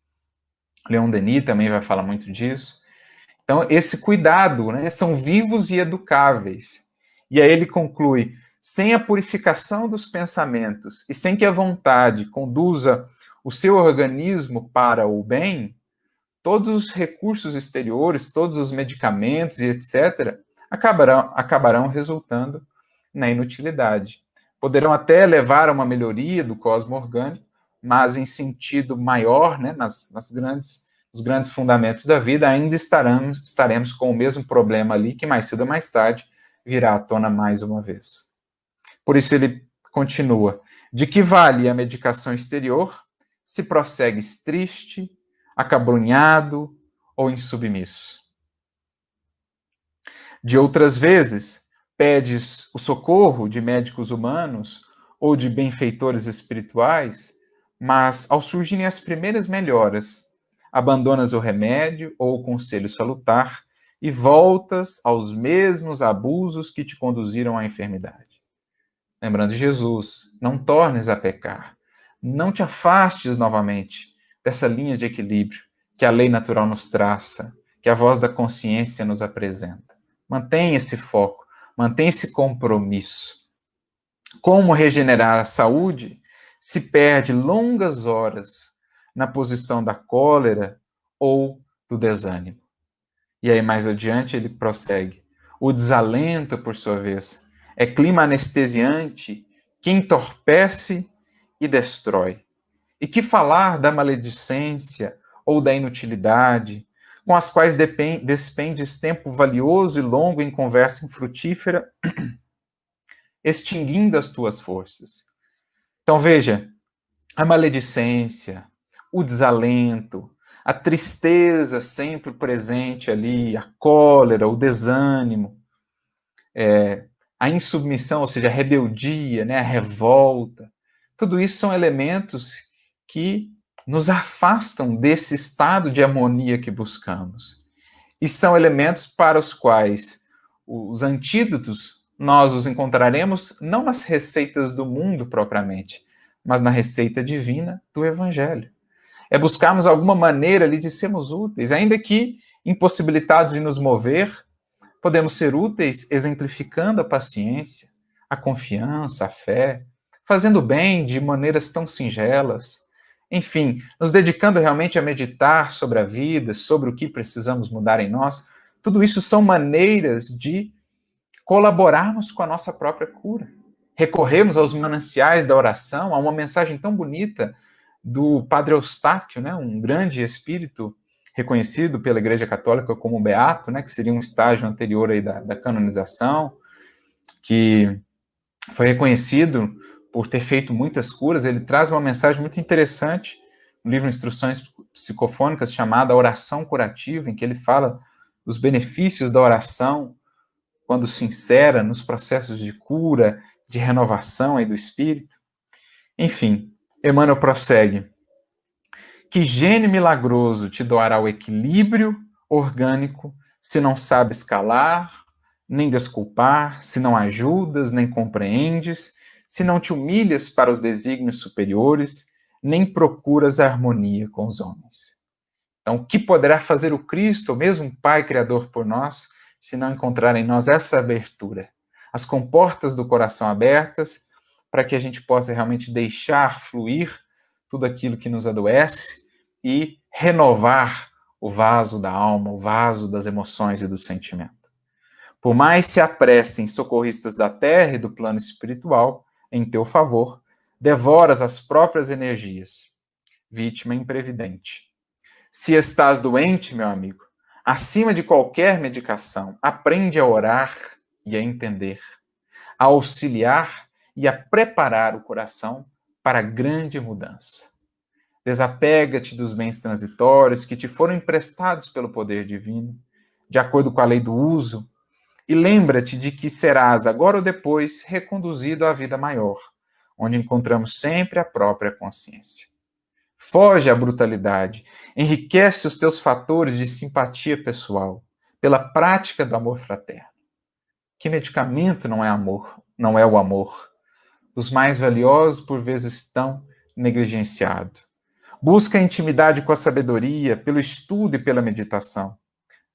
Leon Denis também vai falar muito disso. Então, esse cuidado, né, são vivos e educáveis. E aí ele conclui, sem a purificação dos pensamentos e sem que a vontade conduza o seu organismo para o bem, todos os recursos exteriores, todos os medicamentos e etc., acabarão resultando na inutilidade. Poderão até levar a uma melhoria do cosmo orgânico, mas em sentido maior, né, nos grandes fundamentos da vida, ainda estaremos com o mesmo problema ali, que mais cedo ou mais tarde virá à tona mais uma vez. Por isso ele continua, de que vale a medicação exterior se prossegues triste, acabrunhado ou insubmisso? De outras vezes, pedes o socorro de médicos humanos ou de benfeitores espirituais, mas ao surgirem as primeiras melhoras, abandonas o remédio ou o conselho salutar e voltas aos mesmos abusos que te conduziram à enfermidade. Lembrando de Jesus, não tornes a pecar, não te afastes novamente dessa linha de equilíbrio que a lei natural nos traça, que a voz da consciência nos apresenta. Mantenha esse foco, mantenha esse compromisso. Como regenerar a saúde se perde longas horas na posição da cólera ou do desânimo? E aí, mais adiante, ele prossegue. O desalento, por sua vez, é clima anestesiante que entorpece e destrói. E que falar da maledicência ou da inutilidade, com as quais despendes tempo valioso e longo em conversa infrutífera, extinguindo as tuas forças. Então, veja, a maledicência, o desalento, a tristeza sempre presente ali, a cólera, o desânimo, a insubmissão, ou seja, a rebeldia, né, a revolta, tudo isso são elementos que nos afastam desse estado de harmonia que buscamos. E são elementos para os quais os antídotos nós os encontraremos não nas receitas do mundo propriamente, mas na receita divina do Evangelho. É buscarmos alguma maneira ali de sermos úteis, ainda que impossibilitados de nos mover, podemos ser úteis exemplificando a paciência, a confiança, a fé, fazendo bem de maneiras tão singelas, enfim, nos dedicando realmente a meditar sobre a vida, sobre o que precisamos mudar em nós. Tudo isso são maneiras de colaborarmos com a nossa própria cura. Recorremos aos mananciais da oração, a uma mensagem tão bonita do Padre Eustáquio, né, um grande espírito reconhecido pela Igreja Católica como beato, né, que seria um estágio anterior aí da canonização, que foi reconhecido por ter feito muitas curas. Ele traz uma mensagem muito interessante no livro Instruções Psicofônicas, chamada Oração Curativa, em que ele fala dos benefícios da oração quando sincera nos processos de cura, de renovação aí do espírito. Enfim, Emmanuel prossegue. Que gênio milagroso te doará o equilíbrio orgânico se não sabes calar, nem desculpar, se não ajudas, nem compreendes, se não te humilhas para os desígnios superiores, nem procuras a harmonia com os homens. Então, o que poderá fazer o Cristo, ou mesmo o Pai Criador por nós, se não encontrar em nós essa abertura? As comportas do coração abertas, para que a gente possa realmente deixar fluir tudo aquilo que nos adoece e renovar o vaso da alma, o vaso das emoções e do sentimento. Por mais se apressem socorristas da terra e do plano espiritual, em teu favor, devoras as próprias energias, vítima imprevidente. Se estás doente, meu amigo, acima de qualquer medicação, aprende a orar e a entender, a auxiliar e a preparar o coração para a grande mudança. Desapega-te dos bens transitórios que te foram emprestados pelo poder divino, de acordo com a lei do uso, e lembra-te de que serás, agora ou depois, reconduzido à vida maior, onde encontramos sempre a própria consciência. Foge à brutalidade, enriquece os teus fatores de simpatia pessoal, pela prática do amor fraterno. Que medicamento não é amor, não é o amor? Dos mais valiosos, por vezes tão negligenciado. Busca a intimidade com a sabedoria, pelo estudo e pela meditação.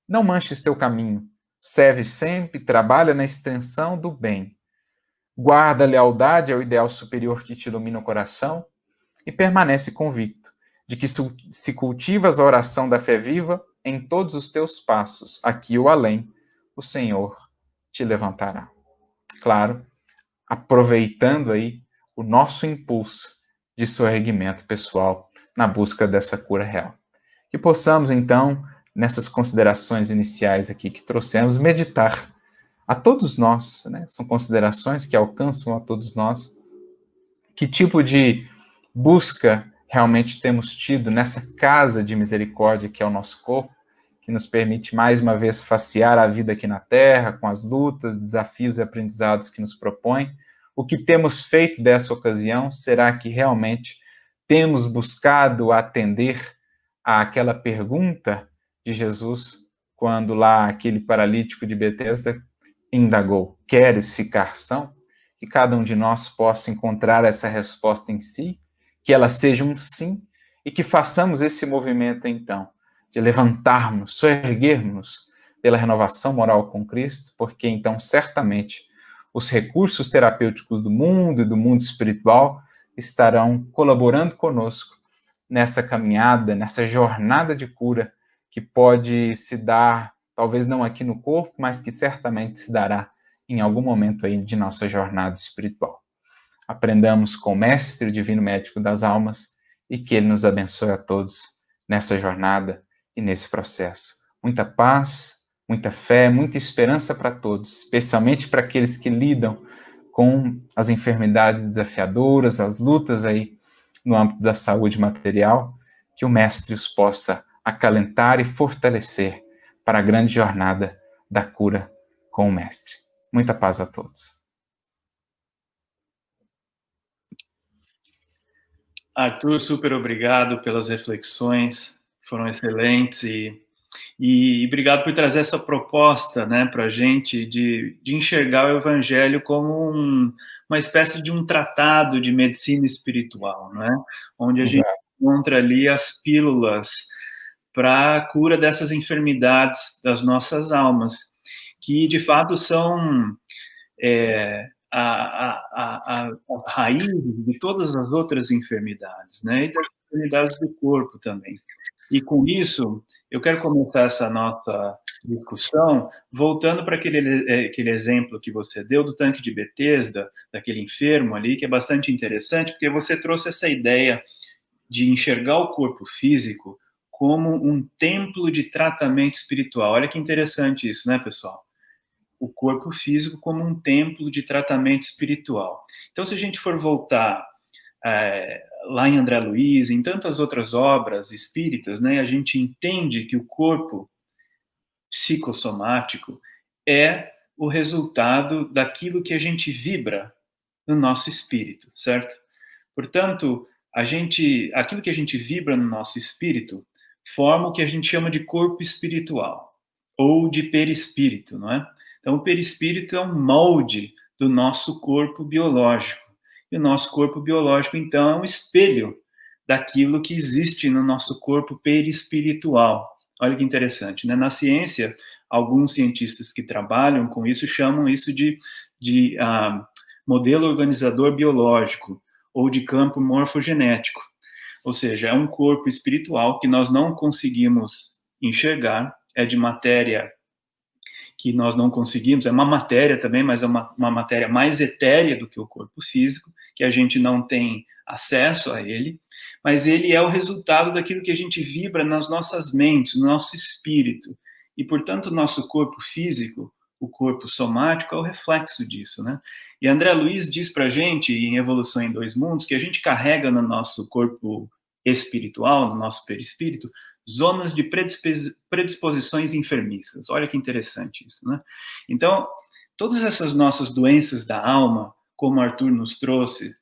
Não manches teu caminho. Serve sempre, trabalha na extensão do bem. Guarda a lealdade ao ideal superior que te ilumina o coração e permanece convicto de que se cultivas a oração da fé viva em todos os teus passos, aqui ou além, o Senhor te levantará. Claro, aproveitando aí o nosso impulso de sorregimento pessoal na busca dessa cura real. Que possamos, então, nessas considerações iniciais aqui que trouxemos, meditar a todos nós, né? São considerações que alcançam a todos nós. Que tipo de busca realmente temos tido nessa casa de misericórdia que é o nosso corpo, que nos permite mais uma vez facear a vida aqui na Terra, com as lutas, desafios e aprendizados que nos propõe. O que temos feito dessa ocasião? Será que realmente temos buscado atender àquela pergunta de Jesus, quando lá aquele paralítico de Betesda indagou: queres ficar são? Que cada um de nós possa encontrar essa resposta em si, que ela seja um sim, e que façamos esse movimento, então, de levantarmos, soerguermos pela renovação moral com Cristo, porque, então, certamente, os recursos terapêuticos do mundo e do mundo espiritual estarão colaborando conosco nessa caminhada, nessa jornada de cura que pode se dar, talvez não aqui no corpo, mas que certamente se dará em algum momento aí de nossa jornada espiritual. Aprendamos com o Mestre, o Divino Médico das Almas, e que Ele nos abençoe a todos nessa jornada e nesse processo. Muita paz, muita fé, muita esperança para todos, especialmente para aqueles que lidam com as enfermidades desafiadoras, as lutas aí no âmbito da saúde material, que o Mestre os possa acalentar e fortalecer para a grande jornada da cura com o Mestre. Muita paz a todos. Arthur, super obrigado pelas reflexões, foram excelentes e obrigado por trazer essa proposta, né, para a gente de enxergar o Evangelho como uma espécie de um tratado de medicina espiritual, né, onde a gente encontra ali as pílulas para a cura dessas enfermidades das nossas almas, que de fato são a raiz de todas as outras enfermidades, né, e das enfermidades do corpo também. E com isso, eu quero começar essa nossa discussão voltando para aquele exemplo que você deu do tanque de Betesda, daquele enfermo ali, que é bastante interessante, porque você trouxe essa ideia de enxergar o corpo físico como um templo de tratamento espiritual. Olha que interessante isso, né, pessoal? O corpo físico como um templo de tratamento espiritual. Então, se a gente for voltar lá em André Luiz, em tantas outras obras espíritas, né, a gente entende que o corpo psicossomático é o resultado daquilo que a gente vibra no nosso espírito, certo? Portanto, aquilo que a gente vibra no nosso espírito forma o que a gente chama de corpo espiritual, ou de perispírito, não é? Então, o perispírito é um molde do nosso corpo biológico. E o nosso corpo biológico, então, é um espelho daquilo que existe no nosso corpo perispiritual. Olha que interessante, né? Na ciência, alguns cientistas que trabalham com isso chamam isso de modelo organizador biológico ou de campo morfogenético. Ou seja, é um corpo espiritual que nós não conseguimos enxergar, é de matéria que nós não conseguimos, é uma matéria também, mas é uma matéria mais etérea do que o corpo físico, que a gente não tem acesso a ele, mas ele é o resultado daquilo que a gente vibra nas nossas mentes, no nosso espírito. E, portanto, o nosso corpo físico, o corpo somático, é o reflexo disso, né? E André Luiz diz pra gente, em Evolução em Dois Mundos, que a gente carrega no nosso corpo espiritual, no nosso perispírito, zonas de predisposições enfermiças. Olha que interessante isso, né? Então, todas essas nossas doenças da alma, como Arthur nos trouxe,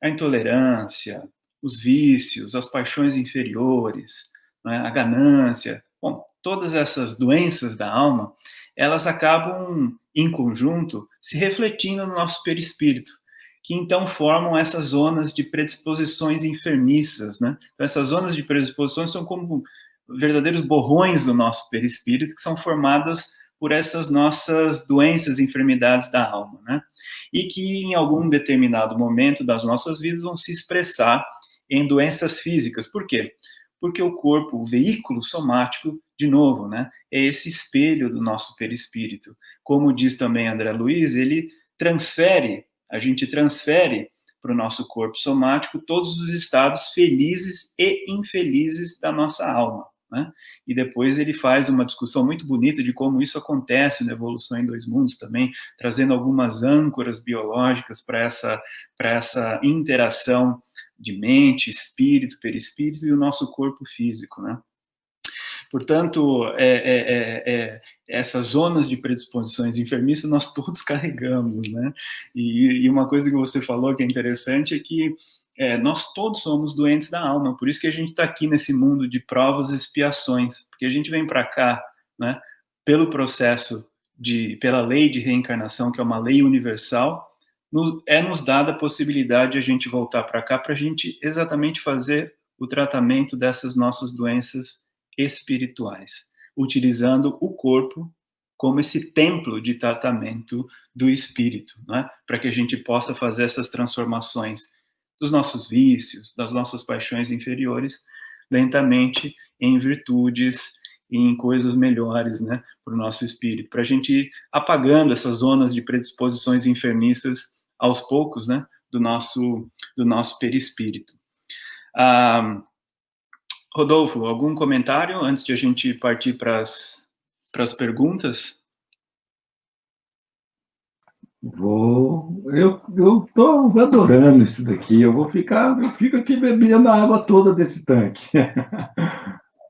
a intolerância, os vícios, as paixões inferiores, né, a ganância, bom, todas essas doenças da alma, elas acabam, em conjunto, se refletindo no nosso perispírito, que então formam essas zonas de predisposições enfermiças, né? Então, essas zonas de predisposições são como verdadeiros borrões do nosso perispírito, que são formadas por essas nossas doenças, enfermidades da alma, né? E que em algum determinado momento das nossas vidas vão se expressar em doenças físicas. Por quê? Porque o corpo, o veículo somático, de novo, né, é esse espelho do nosso perispírito. Como diz também André Luiz, a gente transfere para o nosso corpo somático todos os estados felizes e infelizes da nossa alma, né? E depois ele faz uma discussão muito bonita de como isso acontece na Evolução em Dois Mundos também, trazendo algumas âncoras biológicas para essa interação de mente, espírito, perispírito e o nosso corpo físico, né? Portanto, essas zonas de predisposições enfermiças nós todos carregamos, né? E uma coisa que você falou que é interessante é que nós todos somos doentes da alma, por isso que a gente está aqui nesse mundo de provas e expiações, porque a gente vem para cá, né, pelo processo pela lei de reencarnação, que é uma lei universal, nos dada a possibilidade de a gente voltar para cá para a gente exatamente fazer o tratamento dessas nossas doenças espirituais, utilizando o corpo como esse templo de tratamento do espírito, né? Para que a gente possa fazer essas transformações dos nossos vícios, das nossas paixões inferiores, lentamente em virtudes e em coisas melhores, né, para o nosso espírito, para a gente ir apagando essas zonas de predisposições enfermiças aos poucos, né, do nosso perispírito. Rodolfo, algum comentário antes de a gente partir para as perguntas? Eu estou adorando isso daqui. Eu fico aqui bebendo a água toda desse tanque.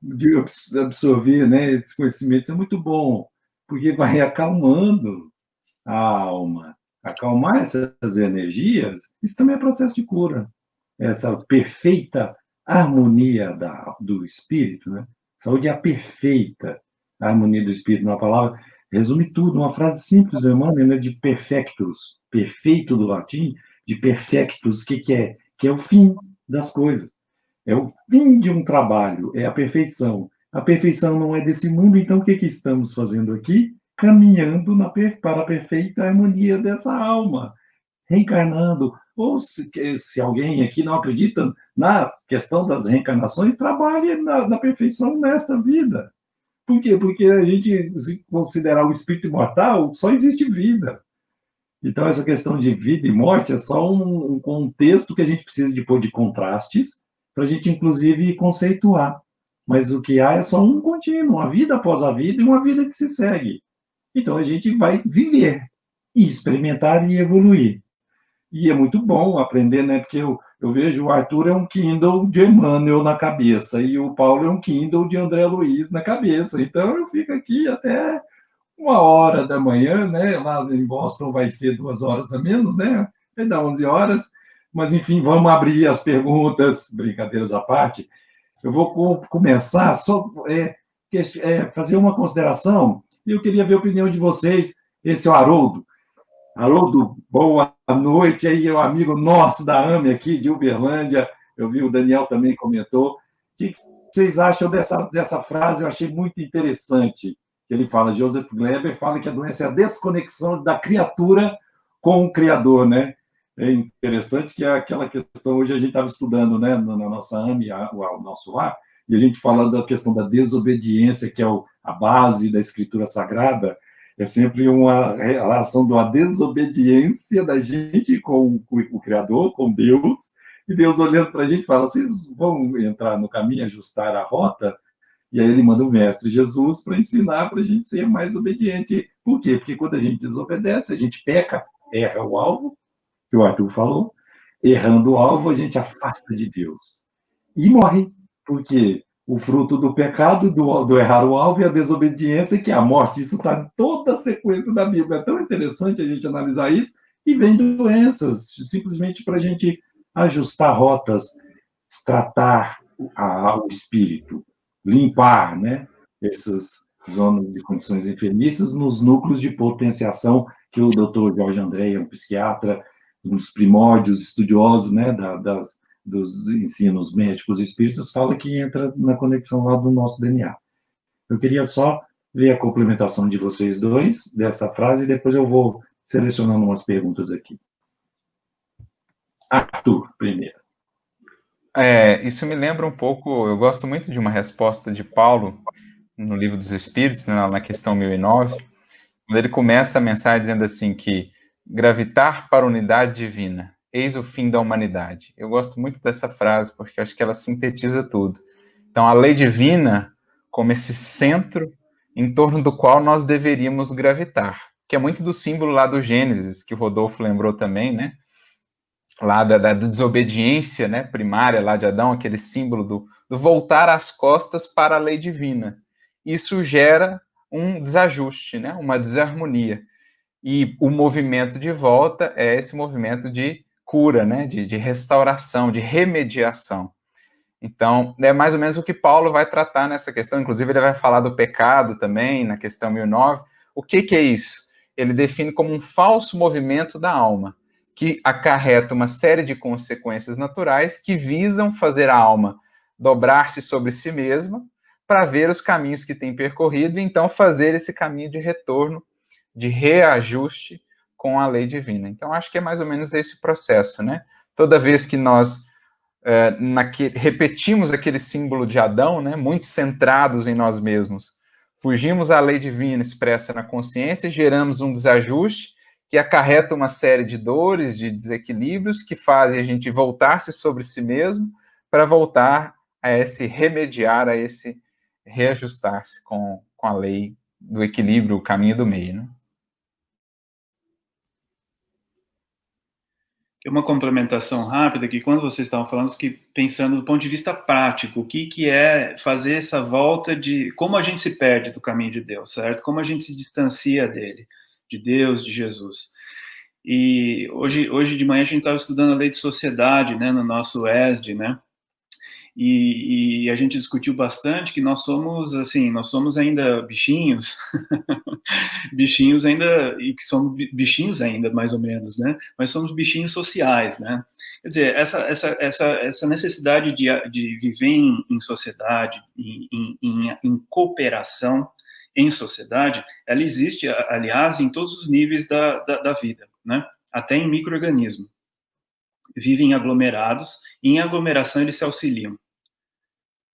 De absorver, né, esses conhecimentos é muito bom, porque vai acalmando a alma. Acalmar essas energias, isso também é processo de cura. Essa perfeita harmonia do espírito, né? Saúde é a perfeita harmonia do espírito. Uma palavra resume tudo, uma frase simples do Emmanuel, né, de perfectus, perfeito do latim, de perfectus, que é? Que é o fim das coisas. É o fim de um trabalho, é a perfeição. A perfeição não é desse mundo, então o que estamos fazendo aqui? Caminhando para a perfeita harmonia dessa alma, reencarnando. Ou se alguém aqui não acredita na questão das reencarnações, trabalhe na perfeição nesta vida. Por quê? Porque a gente, se considerar o espírito imortal, só existe vida. Então, essa questão de vida e morte é só um contexto que a gente precisa de pôr de contrastes, para a gente, inclusive, conceituar. Mas o que há é só um contínuo, uma vida após a vida e uma vida que se segue. Então, a gente vai viver, e experimentar e evoluir. E é muito bom aprender, né? Porque eu vejo o Arthur é um Kindle de Emmanuel na cabeça, e o Paulo é um Kindle de André Luiz na cabeça. Então, eu fico aqui até 1h da manhã, né? Lá em Boston vai ser 2 horas a menos, né? Vai dar 11 horas. Mas, enfim, vamos abrir as perguntas, brincadeiras à parte. Eu vou começar só fazer uma consideração, e eu queria ver a opinião de vocês. Esse é o Haroldo. Haroldo, boa noite. Aí é um amigo nosso da AME aqui, de Uberlândia. Eu vi o Daniel também comentou. O que vocês acham dessa frase? Eu achei muito interessante. Ele fala, Joseph Gleber fala que a doença é a desconexão da criatura com o Criador, né? É interessante que é aquela questão, hoje a gente estava estudando, né, na nossa AME, o nosso lar, e a gente falando da questão da desobediência, que é a base da Escritura Sagrada, é sempre uma relação de uma desobediência da gente com o Criador, com Deus, e Deus olhando para a gente fala, vocês vão entrar no caminho, ajustar a rota? E aí ele manda o Mestre Jesus para ensinar para a gente ser mais obediente. Por quê? Porque quando a gente desobedece, a gente peca, erra o alvo, que o Arthur falou, errando o alvo, a gente afasta de Deus. E morre, porque o fruto do pecado, do errar o alvo e a desobediência, que é a morte. Isso está em toda a sequência da Bíblia. É tão interessante a gente analisar isso. E vem doenças, simplesmente para a gente ajustar rotas, tratar o espírito, limpar, né, essas zonas de condições enfermiças nos núcleos de potenciação que o Dr. Jorge André, um psiquiatra, nos primórdios estudiosos, né, dos ensinos médicos espíritas, fala que entra na conexão lá do nosso DNA. Eu queria só ver a complementação de vocês dois dessa frase e depois eu vou selecionando umas perguntas aqui. Arthur, primeiro. Isso me lembra um pouco, eu gosto muito de uma resposta de Paulo no Livro dos Espíritos, né, na questão 1009, quando ele começa a mensagem dizendo assim que gravitar para a unidade divina, eis o fim da humanidade. Eu gosto muito dessa frase, porque acho que ela sintetiza tudo. Então, a lei divina como esse centro em torno do qual nós deveríamos gravitar, que é muito do símbolo lá do Gênesis, que o Rodolfo lembrou também, né? Lá da desobediência, né, primária lá de Adão, aquele símbolo do voltar as costas para a lei divina. Isso gera um desajuste, né, uma desarmonia. E o movimento de volta é esse movimento de cura, né? De restauração, de remediação. Então, é mais ou menos o que Paulo vai tratar nessa questão. Inclusive, ele vai falar do pecado também, na questão 1009. O que é isso? Ele define como um falso movimento da alma, que acarreta uma série de consequências naturais que visam fazer a alma dobrar-se sobre si mesma para ver os caminhos que tem percorrido e então fazer esse caminho de retorno, de reajuste com a lei divina. Então, acho que é mais ou menos esse processo, né? Toda vez que nós repetimos aquele símbolo de Adão, né, muito centrados em nós mesmos, fugimos à lei divina expressa na consciência e geramos um desajuste que acarreta uma série de dores, de desequilíbrios, que fazem a gente voltar-se sobre si mesmo para voltar a esse remediar, a esse reajustar-se com a lei do equilíbrio, o caminho do meio, né? Uma complementação rápida, que quando vocês estavam falando, fiquei pensando do ponto de vista prático, o que é fazer essa volta de como a gente se perde do caminho de Deus, certo? Como a gente se distancia dele, de Deus, de Jesus. E hoje de manhã a gente estava estudando a lei de sociedade, né, no nosso ESD, né? E a gente discutiu bastante que nós somos ainda bichinhos, bichinhos ainda, e que somos bichinhos ainda, mais ou menos, né? Mas somos bichinhos sociais, né? Quer dizer, essa necessidade de viver em sociedade, em cooperação em sociedade, ela existe, aliás, em todos os níveis da vida, né? Até em micro-organismo. Vivem aglomerados, e em aglomeração eles se auxiliam.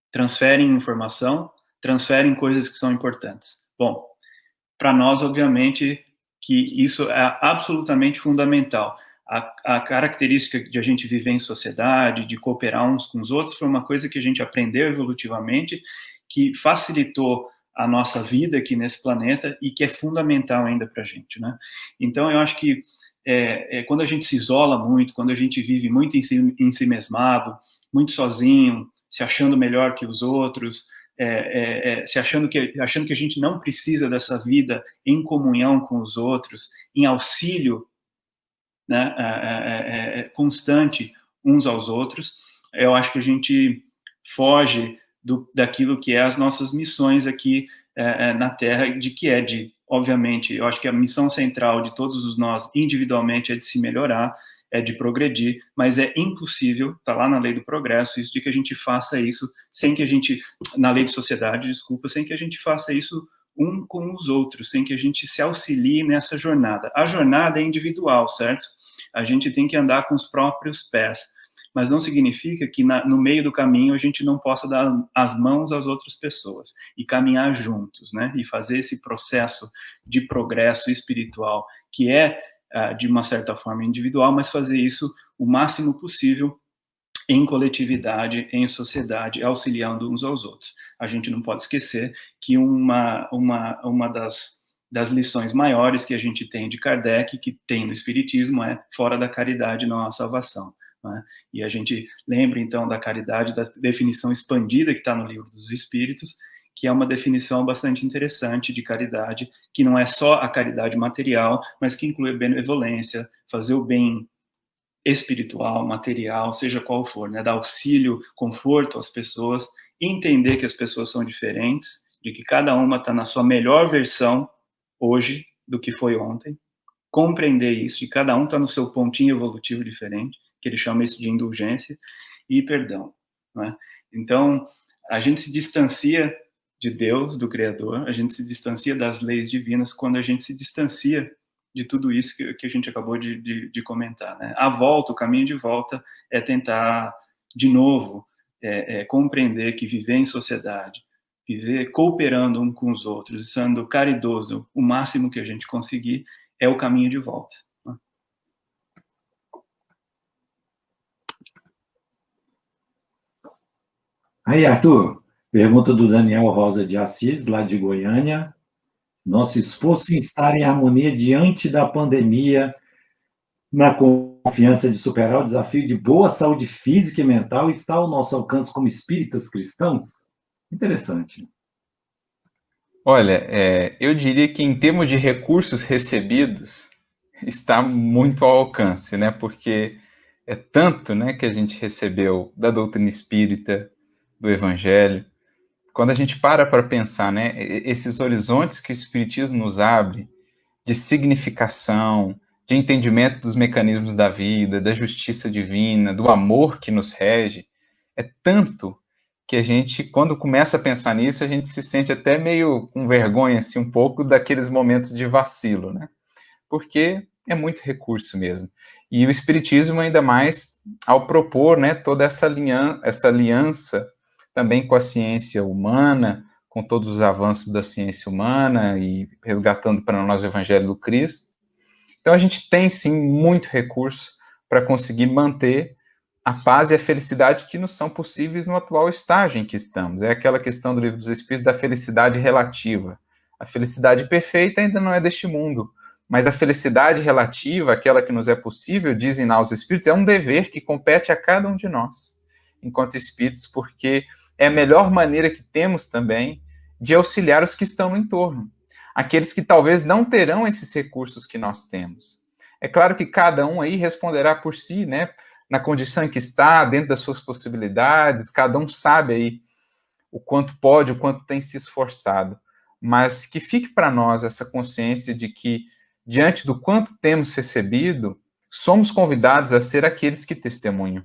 Transferem informação, transferem coisas que são importantes. Bom, para nós, obviamente, que isso é absolutamente fundamental. A característica de a gente viver em sociedade, de cooperar uns com os outros, foi uma coisa que a gente aprendeu evolutivamente, que facilitou a nossa vida aqui nesse planeta e que é fundamental ainda para a gente, né? Então, eu acho que quando a gente se isola muito, quando a gente vive muito em si mesmado, muito sozinho, se achando melhor que os outros, se achando que a gente não precisa dessa vida em comunhão com os outros, em auxílio, né, constante uns aos outros, eu acho que a gente foge daquilo que é as nossas missões aqui na Terra, obviamente, eu acho que a missão central de todos nós, individualmente, é de se melhorar, é de progredir, mas é impossível, está lá na lei do progresso, isso de que a gente faça isso na lei de sociedade, desculpa, sem que a gente faça isso um com os outros, sem que a gente se auxilie nessa jornada. A jornada é individual, certo? A gente tem que andar com os próprios pés, mas não significa que no meio do caminho a gente não possa dar as mãos às outras pessoas e caminhar juntos, né? E fazer esse processo de progresso espiritual, que é, de uma certa forma, individual, mas fazer isso o máximo possível em coletividade, em sociedade, auxiliando uns aos outros. A gente não pode esquecer que uma das lições maiores que a gente tem de Kardec, que tem no Espiritismo, é fora da caridade não há salvação. Né? E a gente lembra, então, da caridade, da definição expandida que está no Livro dos Espíritos, que é uma definição bastante interessante de caridade, que não é só a caridade material, mas que inclui a benevolência, fazer o bem espiritual, material, seja qual for, né? Dar auxílio, conforto às pessoas, entender que as pessoas são diferentes, de que cada uma está na sua melhor versão hoje do que foi ontem, compreender isso, e cada um está no seu pontinho evolutivo diferente, que ele chama isso de indulgência e perdão, né? Então, a gente se distancia de Deus, do Criador, a gente se distancia das leis divinas quando a gente se distancia de tudo isso que a gente acabou de comentar, né? A volta, o caminho de volta é tentar, de novo, compreender que viver em sociedade, viver cooperando um com os outros, sendo caridoso o máximo que a gente conseguir, é o caminho de volta. Né? Aí, Arthur, pergunta do Daniel Rosa de Assis, lá de Goiânia. Nosso esforço em estar em harmonia diante da pandemia, na confiança de superar o desafio de boa saúde física e mental, está ao nosso alcance como espíritas cristãos? Interessante. Olha, eu diria que em termos de recursos recebidos, está muito ao alcance, né? Porque É tanto, né, que a gente recebeu da doutrina espírita, do Evangelho. Quando a gente para pensar, né, esses horizontes que o Espiritismo nos abre, de significação, de entendimento dos mecanismos da vida, da justiça divina, do amor que nos rege, é tanto que a gente, quando começa a pensar nisso, a gente se sente até meio com vergonha, assim, um pouco daqueles momentos de vacilo, né? Porque é muito recurso mesmo. E o Espiritismo, ainda mais, ao propor, né, toda essa aliança também com a ciência humana, com todos os avanços da ciência humana e resgatando para nós o Evangelho do Cristo. Então a gente tem, sim, muito recurso para conseguir manter a paz e a felicidade que nos são possíveis no atual estágio em que estamos. É aquela questão do Livro dos Espíritos da felicidade relativa. A felicidade perfeita ainda não é deste mundo, mas a felicidade relativa, aquela que nos é possível, dizem lá os Espíritos, é um dever que compete a cada um de nós, enquanto Espíritos, porque é a melhor maneira que temos também de auxiliar os que estão no entorno, aqueles que talvez não terão esses recursos que nós temos. É claro que cada um aí responderá por si, né, na condição em que está, dentro das suas possibilidades, cada um sabe aí o quanto pode, o quanto tem se esforçado, mas que fique para nós essa consciência de que, diante do quanto temos recebido, somos convidados a ser aqueles que testemunham.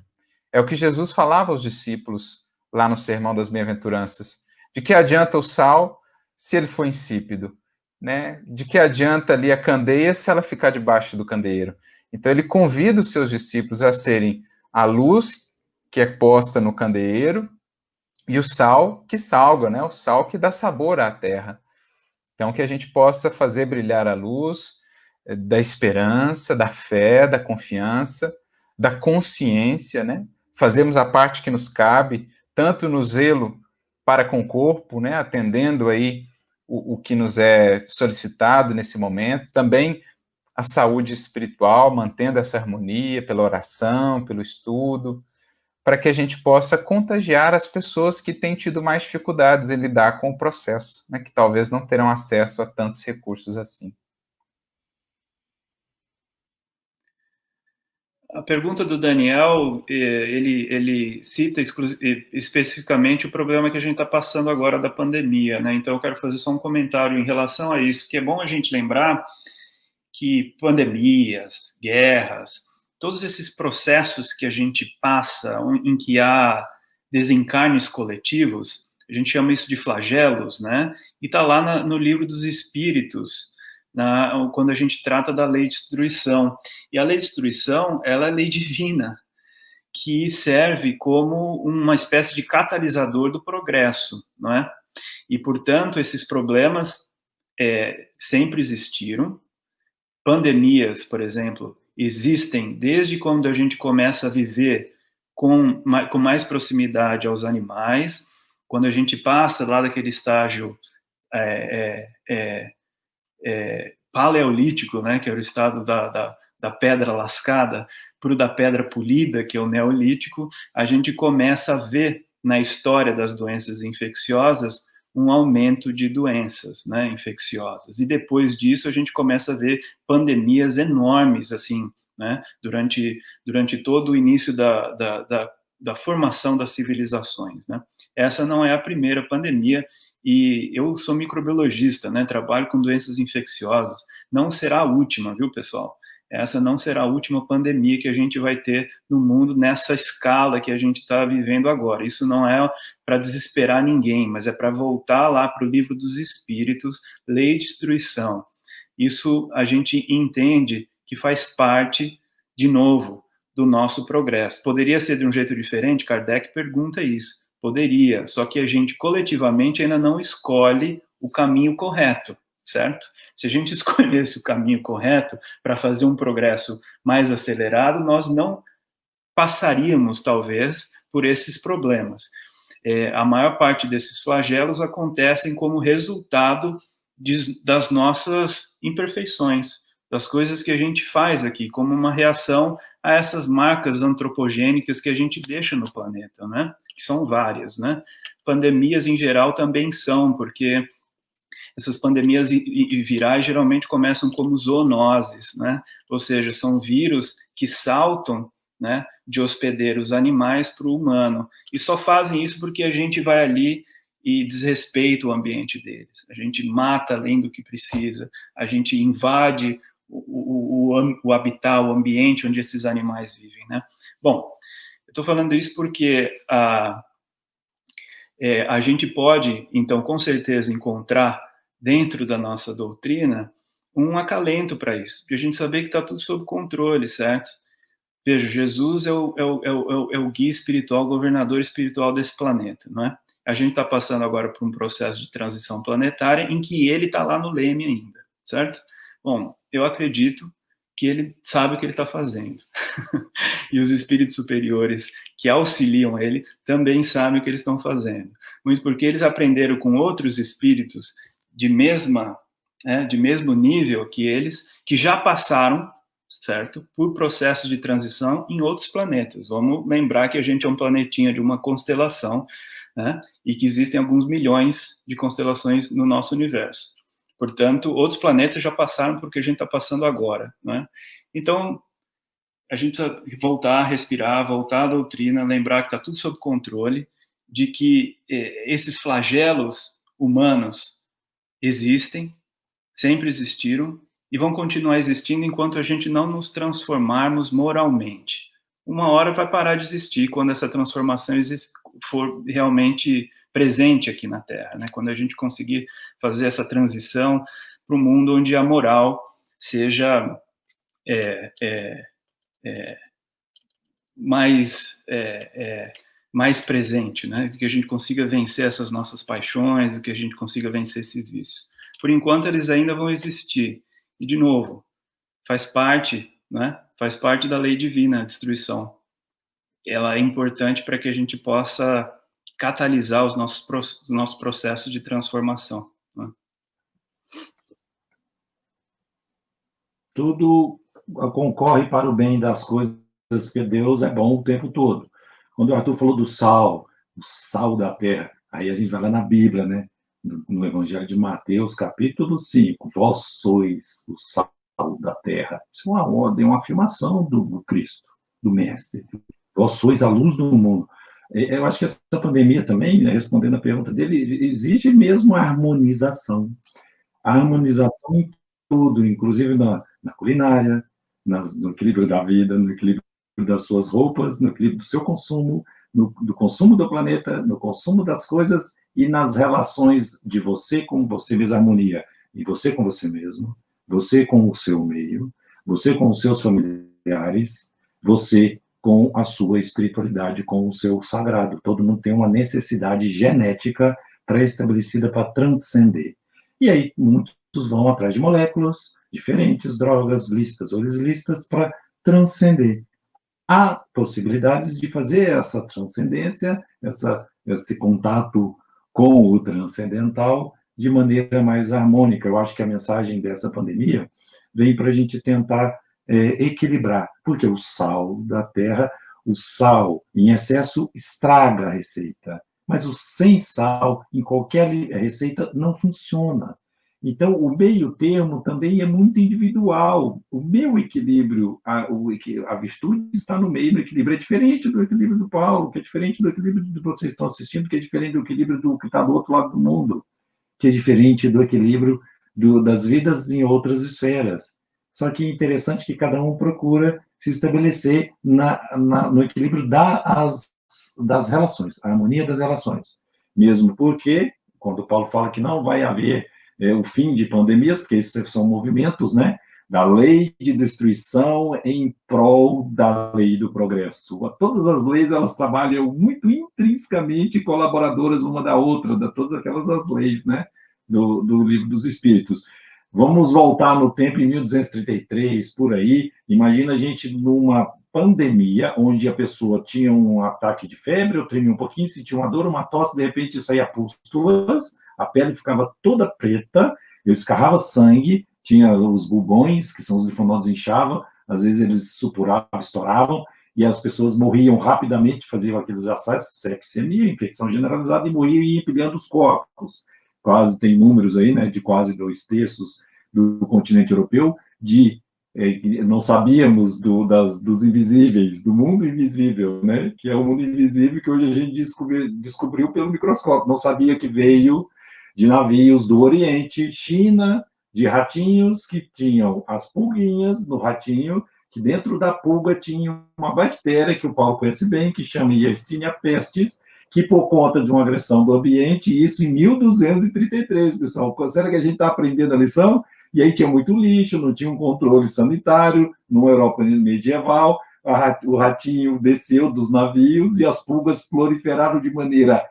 É o que Jesus falava aos discípulos lá no Sermão das Bem-aventuranças. De que adianta o sal se ele for insípido? Né? De que adianta ali a candeia se ela ficar debaixo do candeeiro? Então ele convida os seus discípulos a serem a luz que é posta no candeeiro e o sal que salga, né? O sal que dá sabor à terra. Então que a gente possa fazer brilhar a luz da esperança, da fé, da confiança, da consciência, né? Fazemos a parte que nos cabe, tanto no zelo para com o corpo, né? Atendendo aí o que nos é solicitado nesse momento, também a saúde espiritual, mantendo essa harmonia pela oração, pelo estudo, para que a gente possa contagiar as pessoas que têm tido mais dificuldades em lidar com o processo, né, que talvez não terão acesso a tantos recursos assim. A pergunta do Daniel, ele cita especificamente o problema que a gente está passando agora da pandemia, né? Então eu quero fazer só um comentário em relação a isso, que é bom a gente lembrar que pandemias, guerras, todos esses processos que a gente passa, em que há desencarnes coletivos, a gente chama isso de flagelos, né? E está lá no Livro dos Espíritos, quando a gente trata da lei de destruição. E a lei de destruição, ela é lei divina, que serve como uma espécie de catalisador do progresso, não é? E, portanto, esses problemas sempre existiram. Pandemias, por exemplo, existem desde quando a gente começa a viver com mais proximidade aos animais, quando a gente passa lá daquele estágio paleolítico, né, que era o estado da pedra lascada, para o da pedra polida, que é o neolítico, a gente começa a ver na história das doenças infecciosas um aumento de doenças, né, infecciosas. E depois disso a gente começa a ver pandemias enormes, assim, né, durante todo o início da formação das civilizações, né. Essa não é a primeira pandemia, e eu sou microbiologista, né, trabalho com doenças infecciosas. Não será a última, viu, pessoal? Essa não será a última pandemia que a gente vai ter no mundo nessa escala que a gente está vivendo agora. Isso não é para desesperar ninguém, mas é para voltar lá para o Livro dos Espíritos, lei de destruição. Isso a gente entende que faz parte, de novo, do nosso progresso. Poderia ser de um jeito diferente? Kardec pergunta isso. Poderia, só que a gente coletivamente ainda não escolhe o caminho correto, certo? Se a gente escolhesse o caminho correto para fazer um progresso mais acelerado, nós não passaríamos, talvez, por esses problemas. A maior parte desses flagelos acontecem como resultado das nossas imperfeições, das coisas que a gente faz aqui, como uma reação a essas marcas antropogênicas que a gente deixa no planeta, né? Que são várias, né? Pandemias, em geral, também são, porque essas pandemias virais geralmente começam como zoonoses, né? Ou seja, são vírus que saltam né, de hospedeiros animais para o humano. E só fazem isso porque a gente vai ali e desrespeita o ambiente deles. A gente mata além do que precisa, a gente invade o habitat, o ambiente onde esses animais vivem, né? Bom, eu estou falando isso porque a gente pode, então, com certeza, encontrar dentro da nossa doutrina um acalento para isso, de a gente saber que está tudo sob controle, certo? Veja, Jesus é o guia espiritual, governador espiritual desse planeta, não é? A gente está passando agora por um processo de transição planetária em que ele está lá no leme ainda, certo? Bom, eu acredito que ele sabe o que ele está fazendo. E os espíritos superiores que auxiliam ele também sabem o que eles estão fazendo. Muito porque eles aprenderam com outros espíritos de mesmo nível que eles, que já passaram, certo, por processos de transição em outros planetas. Vamos lembrar que a gente é um planetinha de uma constelação, né, e que existem alguns milhões de constelações no nosso universo. Portanto, outros planetas já passaram por o que a gente está passando agora, né? Então, a gente precisa voltar a respirar, voltar à doutrina, lembrar que está tudo sob controle, de que esses flagelos humanos existem, sempre existiram, e vão continuar existindo enquanto a gente não nos transformarmos moralmente. Uma hora vai parar de existir quando essa transformação for realmente presente aqui na Terra, né? Quando a gente conseguir fazer essa transição para um mundo onde a moral seja mais presente, né? Que a gente consiga vencer essas nossas paixões, que a gente consiga vencer esses vícios. Por enquanto, eles ainda vão existir. E, de novo, faz parte, né? Faz parte da lei divina, a destruição. Ela é importante para que a gente possa catalisar os nossos processos de transformação, né? Tudo concorre para o bem das coisas, porque Deus é bom o tempo todo. Quando o Arthur falou do sal, o sal da terra, aí a gente vai lá na Bíblia, né? No Evangelho de Mateus, capítulo 5, vós sois o sal da terra. Isso é uma ordem, uma afirmação do Cristo, do Mestre. Vós sois a luz do mundo. Eu acho que essa pandemia também, né, respondendo a pergunta dele, exige mesmo a harmonização. A harmonização em tudo, inclusive na culinária, no equilíbrio da vida, no equilíbrio das suas roupas, no equilíbrio do seu consumo, do consumo do planeta, no consumo das coisas e nas relações de você com você mesmo, harmonia. E você com você mesmo, você com o seu meio, você com os seus familiares, você com a sua espiritualidade, com o seu sagrado. Todo mundo tem uma necessidade genética pré-estabelecida para transcender. E aí, muitos vão atrás de moléculas diferentes, drogas, listas ou deslistas, para transcender. Há possibilidades de fazer essa transcendência, esse contato com o transcendental de maneira mais harmônica. Eu acho que a mensagem dessa pandemia vem para a gente tentar equilibrar, porque o sal da terra, o sal em excesso estraga a receita, mas o sem sal em qualquer receita não funciona. Então, o meio termo também é muito individual. O meu equilíbrio, a virtude está no meio, no equilíbrio. É diferente do equilíbrio do Paulo, que é diferente do equilíbrio que vocês estão assistindo, que é diferente do equilíbrio do que está do outro lado do mundo, que é diferente do equilíbrio das vidas em outras esferas. Só que é interessante que cada um procura se estabelecer no equilíbrio das relações, a harmonia das relações. Mesmo porque, quando o Paulo fala que não vai haver o fim de pandemias, porque esses são movimentos, né, da lei de destruição em prol da lei do progresso. Todas as leis, elas trabalham muito intrinsecamente colaboradoras uma da outra, de todas aquelas as leis, né, do Livro dos Espíritos. Vamos voltar no tempo, em 1233, por aí. Imagina a gente numa pandemia, onde a pessoa tinha um ataque de febre, ou tremia um pouquinho, sentia uma dor, uma tosse, de repente saía pústulas, a pele ficava toda preta, eu escarrava sangue, tinha os bubões, que são os linfonodos, inchavam, às vezes eles supuravam, estouravam, e as pessoas morriam rapidamente, faziam aqueles acessos, sepsemia, infecção generalizada, e morriam e iam empilhando os corpos. Quase tem números aí, né, de quase 2/3 do continente europeu de não sabíamos dos invisíveis, do mundo invisível, né? Que é o mundo invisível que hoje a gente descobriu pelo microscópio. Não sabia que veio de navios do Oriente, China, de ratinhos que tinham as pulguinhas no ratinho, que dentro da pulga tinha uma bactéria que o Paulo conhece bem, que chama Yersinia pestis, que por conta de uma agressão do ambiente, isso em 1233, pessoal. Será que a gente está aprendendo a lição? E aí tinha muito lixo, não tinha um controle sanitário, numa Europa medieval, o ratinho desceu dos navios e as pulgas proliferaram de maneira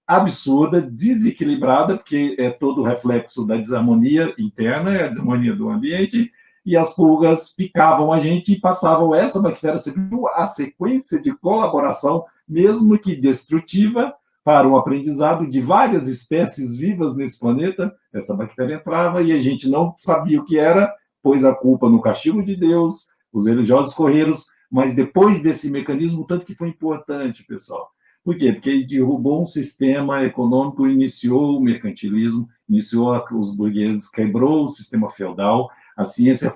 absurda, desequilibrada, porque é todo o reflexo da desarmonia interna, é a desarmonia do ambiente, e as pulgas picavam a gente e passavam essa bactéria. Você viu a sequência de colaboração, mesmo que destrutiva, para o aprendizado de várias espécies vivas nesse planeta. Essa bactéria entrava e a gente não sabia o que era, pôs a culpa no castigo de Deus, os religiosos correram, mas depois desse mecanismo, tanto que foi importante, pessoal. Por quê? Porque ele derrubou um sistema econômico, iniciou o mercantilismo, iniciou os burgueses, quebrou o sistema feudal, a ciência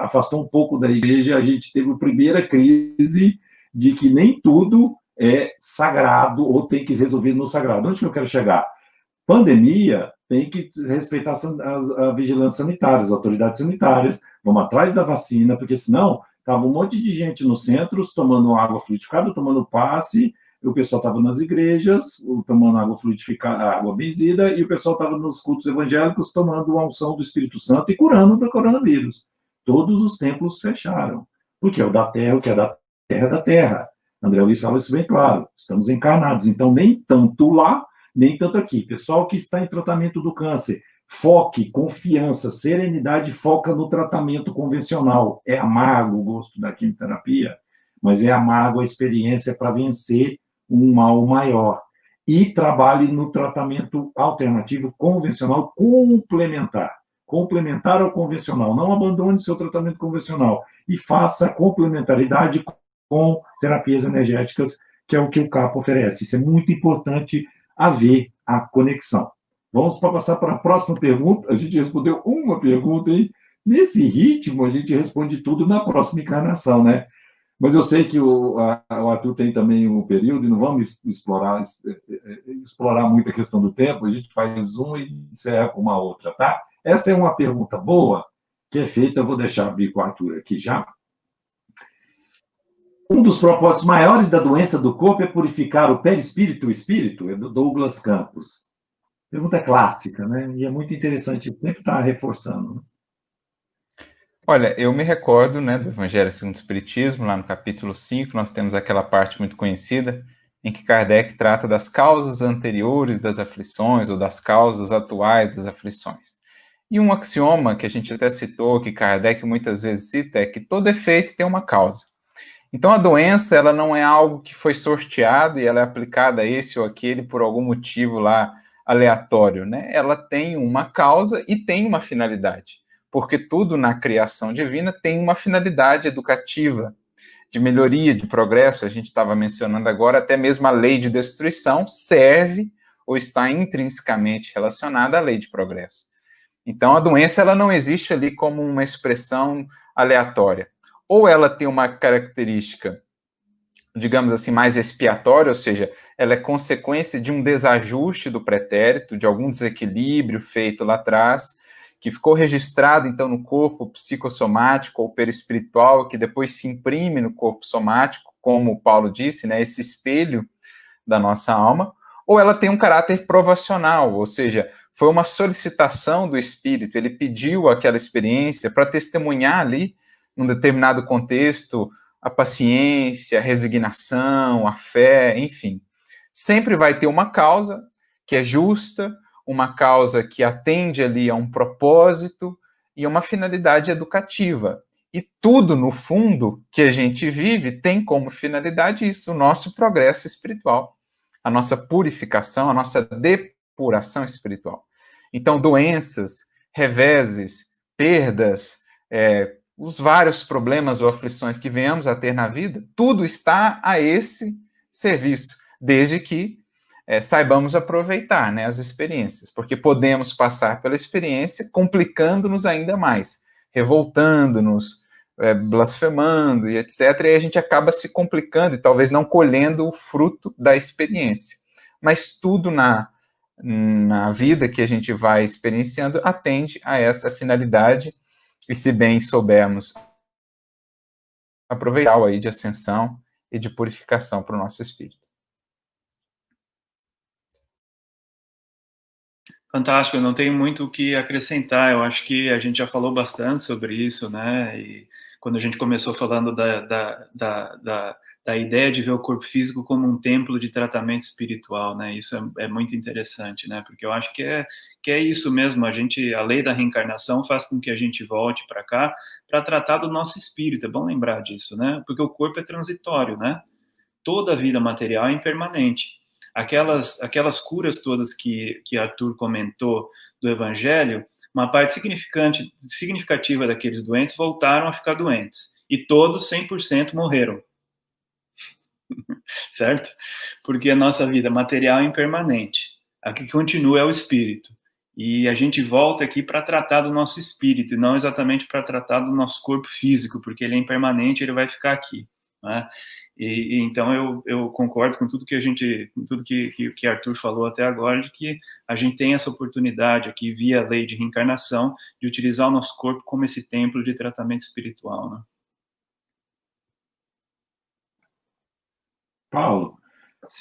afastou um pouco da igreja, a gente teve a primeira crise de que nem tudo é sagrado ou tem que resolver no sagrado. Onde que eu quero chegar? Pandemia tem que respeitar a vigilância sanitária, as autoridades sanitárias, vamos atrás da vacina, porque senão estava um monte de gente nos centros tomando água fluidificada, tomando passe, o pessoal estava nas igrejas tomando água fluidificada, água benzida, e o pessoal estava nos cultos evangélicos tomando a unção do Espírito Santo e curando do coronavírus. Todos os templos fecharam, porque é o da terra, o que é da terra é da terra. André Luiz fala isso bem claro, estamos encarnados, então nem tanto lá, nem tanto aqui. Pessoal que está em tratamento do câncer, foque, confiança, serenidade, foca no tratamento convencional. É amargo o gosto da quimioterapia, mas é amargo a experiência para vencer um mal maior. E trabalhe no tratamento alternativo convencional complementar. Complementar ao convencional. Não abandone seu tratamento convencional e faça complementaridade com terapias energéticas, que é o que o CAPA oferece. Isso é muito importante, haver a conexão. Vamos passar para a próxima pergunta. A gente respondeu uma pergunta, hein? Nesse ritmo, a gente responde tudo na próxima encarnação, né? Mas eu sei que o Arthur tem também um período, e não vamos explorar muito a questão do tempo, a gente faz um e encerra com uma outra, tá? Essa é uma pergunta boa, que é feita, eu vou deixar abrir com o Arthur aqui já. Um dos propósitos maiores da doença do corpo é purificar o perispírito, o espírito, é do Douglas Campos. Pergunta clássica, né? E é muito interessante, sempre estar reforçando, né? Olha, eu me recordo, né, do Evangelho segundo o Espiritismo, lá no capítulo 5, nós temos aquela parte muito conhecida, em que Kardec trata das causas anteriores das aflições, ou das causas atuais das aflições. E um axioma que a gente até citou, que Kardec muitas vezes cita, é que todo efeito tem uma causa. Então a doença, ela não é algo que foi sorteado e ela é aplicada a esse ou aquele por algum motivo lá aleatório, né? Ela tem uma causa e tem uma finalidade. Porque tudo na criação divina tem uma finalidade educativa, de melhoria, de progresso. A gente estava mencionando agora, até mesmo a lei de destruição serve ou está intrinsecamente relacionada à lei de progresso. Então, a doença ela não existe ali como uma expressão aleatória. Ou ela tem uma característica, digamos assim, mais expiatória, ou seja, ela é consequência de um desajuste do pretérito, de algum desequilíbrio feito lá atrás, que ficou registrado, então, no corpo psicossomático ou perispiritual, que depois se imprime no corpo somático, como o Paulo disse, né, esse espelho da nossa alma, ou ela tem um caráter provacional, ou seja, foi uma solicitação do espírito, ele pediu aquela experiência para testemunhar ali, num determinado contexto, a paciência, a resignação, a fé, enfim. Sempre vai ter uma causa que é justa, uma causa que atende ali a um propósito e uma finalidade educativa. E tudo, no fundo, que a gente vive tem como finalidade isso, o nosso progresso espiritual, a nossa purificação, a nossa depuração espiritual. Então, doenças, reveses, perdas, os vários problemas ou aflições que venhamos a ter na vida, tudo está a esse serviço, desde que saibamos aproveitar, né, as experiências, porque podemos passar pela experiência complicando-nos ainda mais, revoltando-nos, blasfemando e etc. E aí a gente acaba se complicando e talvez não colhendo o fruto da experiência. Mas tudo na vida que a gente vai experienciando atende a essa finalidade, e se bem soubermos aproveitar aí de ascensão e de purificação para o nosso espírito. Fantástico, eu não tenho muito o que acrescentar, eu acho que a gente já falou bastante sobre isso, né, e quando a gente começou falando da ideia de ver o corpo físico como um templo de tratamento espiritual, né, isso é muito interessante, né, porque eu acho que é isso mesmo, a lei da reencarnação faz com que a gente volte para cá para tratar do nosso espírito, é bom lembrar disso, né, porque o corpo é transitório, né, toda a vida material é impermanente. Aquelas curas todas que Arthur comentou do Evangelho, uma parte significativa daqueles doentes voltaram a ficar doentes. E todos, 100%, morreram. Certo? Porque a nossa vida material é impermanente. A que continua é o espírito. E a gente volta aqui para tratar do nosso espírito, e não exatamente para tratar do nosso corpo físico, porque ele é impermanente, ele vai ficar aqui. Né? E então eu concordo com tudo que Arthur falou até agora, de que a gente tem essa oportunidade aqui, via a lei de reencarnação, de utilizar o nosso corpo como esse templo de tratamento espiritual, né? Paulo,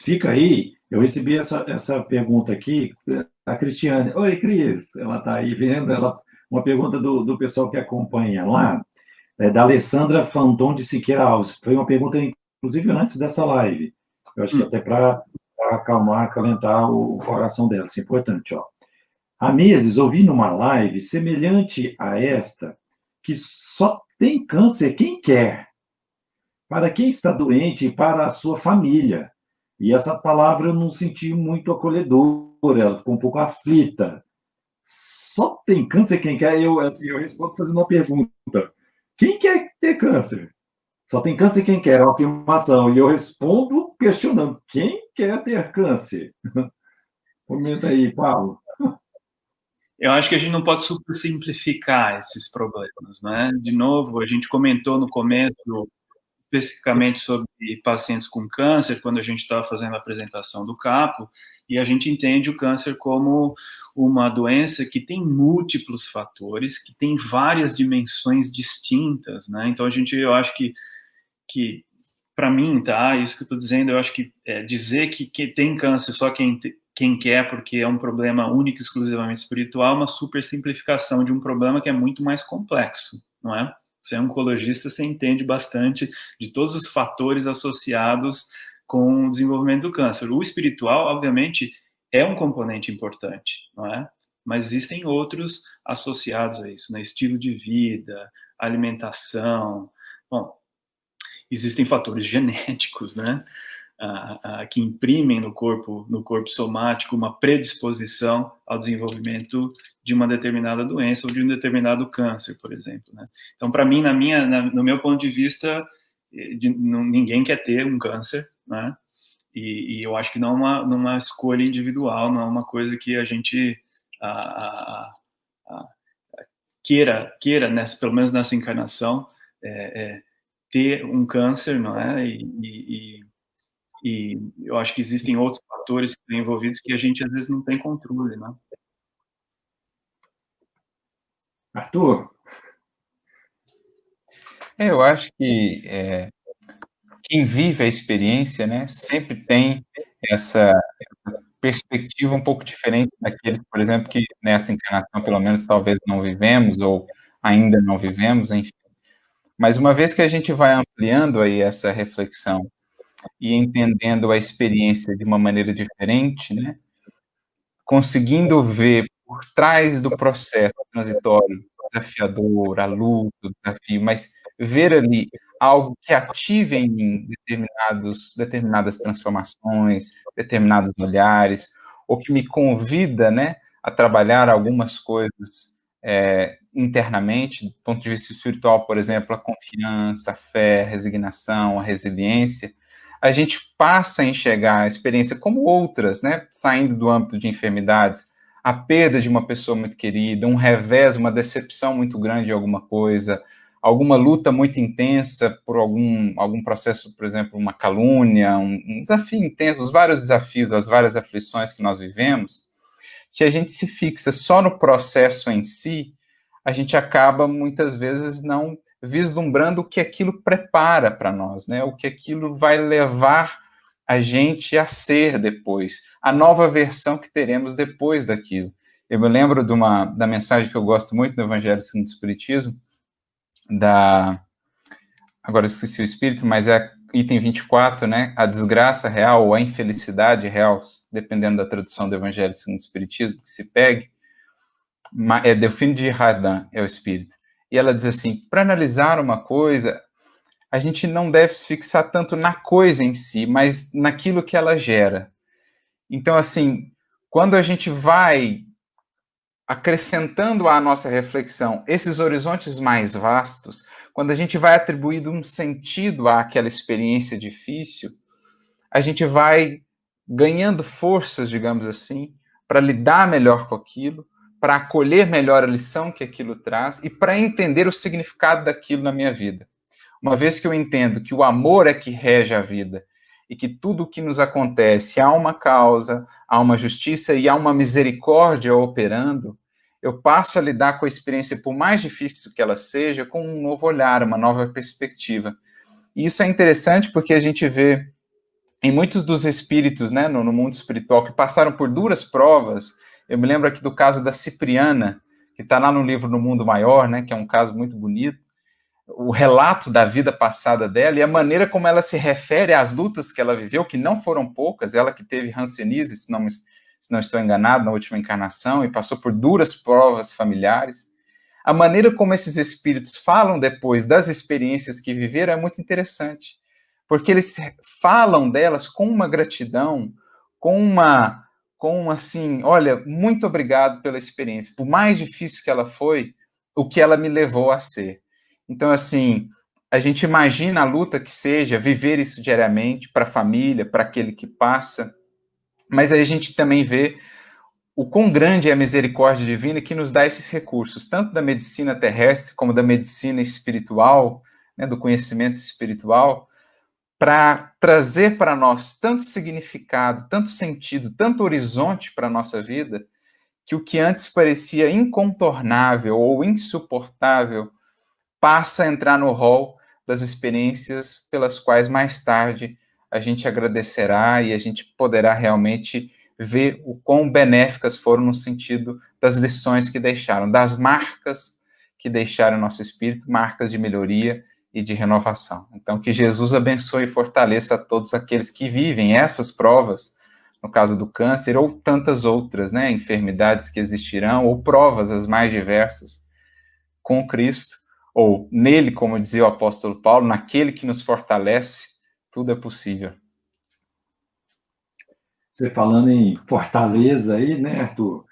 fica aí, eu recebi essa pergunta aqui, a Cristiane. Oi, Cris, ela está aí vendo, uma pergunta do pessoal que acompanha lá, da Alessandra Fanton de Siqueira Alves. Foi uma pergunta, inclusive, antes dessa live. Eu acho que até para acalmar, acalentar o coração dela, isso é importante. Ó. Há meses, ouvi numa live semelhante a esta, que só tem câncer quem quer, para quem está doente e para a sua família. E essa palavra eu não senti muito acolhedora, ela ficou um pouco aflita. Só tem câncer quem quer? Eu respondo fazendo uma pergunta. Quem quer ter câncer? Só tem câncer quem quer, é uma afirmação. E eu respondo questionando, quem quer ter câncer? Comenta aí, Paulo. Eu acho que a gente não pode super simplificar esses problemas, né? De novo, a gente comentou no começo especificamente sobre pacientes com câncer, quando a gente estava fazendo a apresentação do CAPO, e a gente entende o câncer como uma doença que tem múltiplos fatores, que tem várias dimensões distintas, né? Então, eu acho que para mim, tá? Isso que eu estou dizendo, eu acho que dizer que tem câncer só quem quer, porque é um problema único e exclusivamente espiritual, é uma super simplificação de um problema que é muito mais complexo, não é? Você é oncologista, você entende bastante de todos os fatores associados com o desenvolvimento do câncer. O espiritual, obviamente, é um componente importante, não é? Mas existem outros associados a isso, né? Estilo de vida, alimentação. Bom, existem fatores genéticos, né? Que imprimem no corpo somático uma predisposição ao desenvolvimento de uma determinada doença ou de um determinado câncer, por exemplo, né? Então, para mim, no meu ponto de vista, ninguém quer ter um câncer, né? E eu acho que não é uma escolha individual, não é uma coisa que a gente queira pelo menos nessa encarnação, ter um câncer, não é? E eu acho que existem outros fatores que estão envolvidos que a gente, às vezes, não tem controle, né? Arthur? Eu acho que quem vive a experiência, né, sempre tem essa perspectiva um pouco diferente daqueles, por exemplo, que nessa encarnação, pelo menos, talvez não vivemos, ou ainda não vivemos, enfim. Mas uma vez que a gente vai ampliando aí essa reflexão e entendendo a experiência de uma maneira diferente, né, conseguindo ver por trás do processo transitório, desafiador, a luta, o desafio, mas ver ali algo que ative em mim determinadas transformações, determinados olhares, ou que me convida, né, a trabalhar algumas coisas internamente, do ponto de vista espiritual, por exemplo, a confiança, a fé, a resignação, a resiliência, a gente passa a enxergar a experiência como outras, né, saindo do âmbito de enfermidades, a perda de uma pessoa muito querida, um revés, uma decepção muito grande em alguma coisa, alguma luta muito intensa por algum processo, por exemplo, uma calúnia, um desafio intenso, os vários desafios, as várias aflições que nós vivemos, se a gente se fixa só no processo em si, a gente acaba, muitas vezes, não vislumbrando o que aquilo prepara para nós, né? O que aquilo vai levar a gente a ser depois, a nova versão que teremos depois daquilo. Eu me lembro da mensagem que eu gosto muito do Evangelho segundo o Espiritismo, agora eu esqueci o espírito, mas é item 24, né? A desgraça real ou a infelicidade real, dependendo da tradução do Evangelho segundo o Espiritismo que se pegue, é Delphine de Radin, é o espírito. E ela diz assim, para analisar uma coisa, a gente não deve se fixar tanto na coisa em si, mas naquilo que ela gera. Então, assim, quando a gente vai acrescentando à nossa reflexão esses horizontes mais vastos, quando a gente vai atribuindo um sentido àquela experiência difícil, a gente vai ganhando forças, digamos assim, para lidar melhor com aquilo, para acolher melhor a lição que aquilo traz e para entender o significado daquilo na minha vida. Uma vez que eu entendo que o amor é que rege a vida e que tudo o que nos acontece há uma causa, há uma justiça e há uma misericórdia operando, eu passo a lidar com a experiência, por mais difícil que ela seja, com um novo olhar, uma nova perspectiva. E isso é interessante porque a gente vê em muitos dos espíritos, né, no mundo espiritual, que passaram por duras provas. Eu me lembro aqui do caso da Cipriana, que está lá no livro No Mundo Maior, né, que é um caso muito bonito, o relato da vida passada dela e a maneira como ela se refere às lutas que ela viveu, que não foram poucas, ela que teve hanseníase, se não estou enganado, na última encarnação, e passou por duras provas familiares. A maneira como esses espíritos falam depois das experiências que viveram é muito interessante, porque eles falam delas com uma gratidão, com assim, olha, muito obrigado pela experiência, por mais difícil que ela foi, o que ela me levou a ser. Então, assim, a gente imagina a luta que seja viver isso diariamente para a família, para aquele que passa, mas aí a gente também vê o quão grande é a misericórdia divina que nos dá esses recursos, tanto da medicina terrestre como da medicina espiritual, né, do conhecimento espiritual, para trazer para nós tanto significado, tanto sentido, tanto horizonte para a nossa vida, que o que antes parecia incontornável ou insuportável passa a entrar no rol das experiências pelas quais mais tarde a gente agradecerá e a gente poderá realmente ver o quão benéficas foram no sentido das lições que deixaram, das marcas que deixaram no nosso espírito, marcas de melhoria e de renovação. Então, que Jesus abençoe e fortaleça a todos aqueles que vivem essas provas, no caso do câncer, ou tantas outras, né, enfermidades que existirão, ou provas as mais diversas, com Cristo, ou nele, como dizia o apóstolo Paulo, naquele que nos fortalece, tudo é possível. Você falando em fortaleza aí, né, Arthur?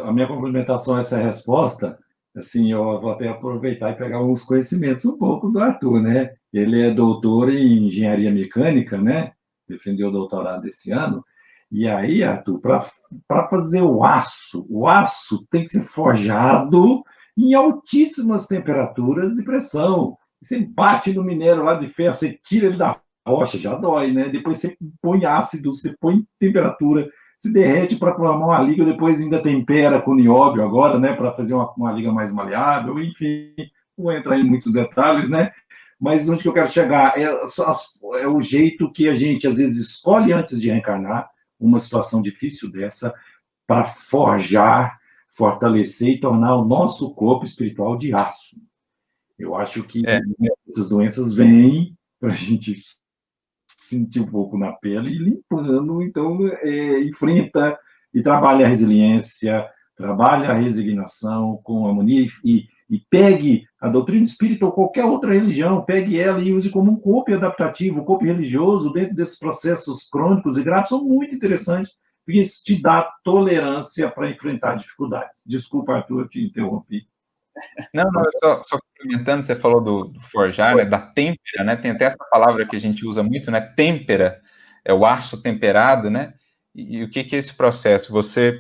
A minha complementação a essa resposta, assim, eu vou até aproveitar e pegar uns conhecimentos um pouco do Arthur, né? Ele é doutor em engenharia mecânica, né? Defendeu o doutorado esse ano. E aí, Arthur, para fazer o aço tem que ser forjado em altíssimas temperaturas e pressão. Você bate no minério lá de ferro, você tira ele da rocha, já dói, né? Depois você põe ácido, você põe temperatura, se derrete para formar uma liga, depois ainda tempera com nióbio agora, né? Para fazer uma liga mais maleável, enfim, não vou entrar em muitos detalhes, né? Mas onde que eu quero chegar é o jeito que a gente, às vezes, escolhe antes de reencarnar uma situação difícil dessa para forjar, fortalecer e tornar o nosso corpo espiritual de aço. Eu acho que essas doenças vêm para a gente sentir um pouco na pele e limpando, então enfrenta e trabalha a resiliência, trabalha a resignação com harmonia e pegue a doutrina espírita ou qualquer outra religião, pegue ela e use como um corpo adaptativo, um corpo religioso dentro desses processos crônicos e graves, são muito interessantes, porque isso te dá tolerância para enfrentar dificuldades. Desculpa, Arthur, eu te interrompi. Não, só complementando, você falou do forjar, né, da têmpera, né? Tem até essa palavra que a gente usa muito, né? Têmpera, é o aço temperado, né? E o que é esse processo? Você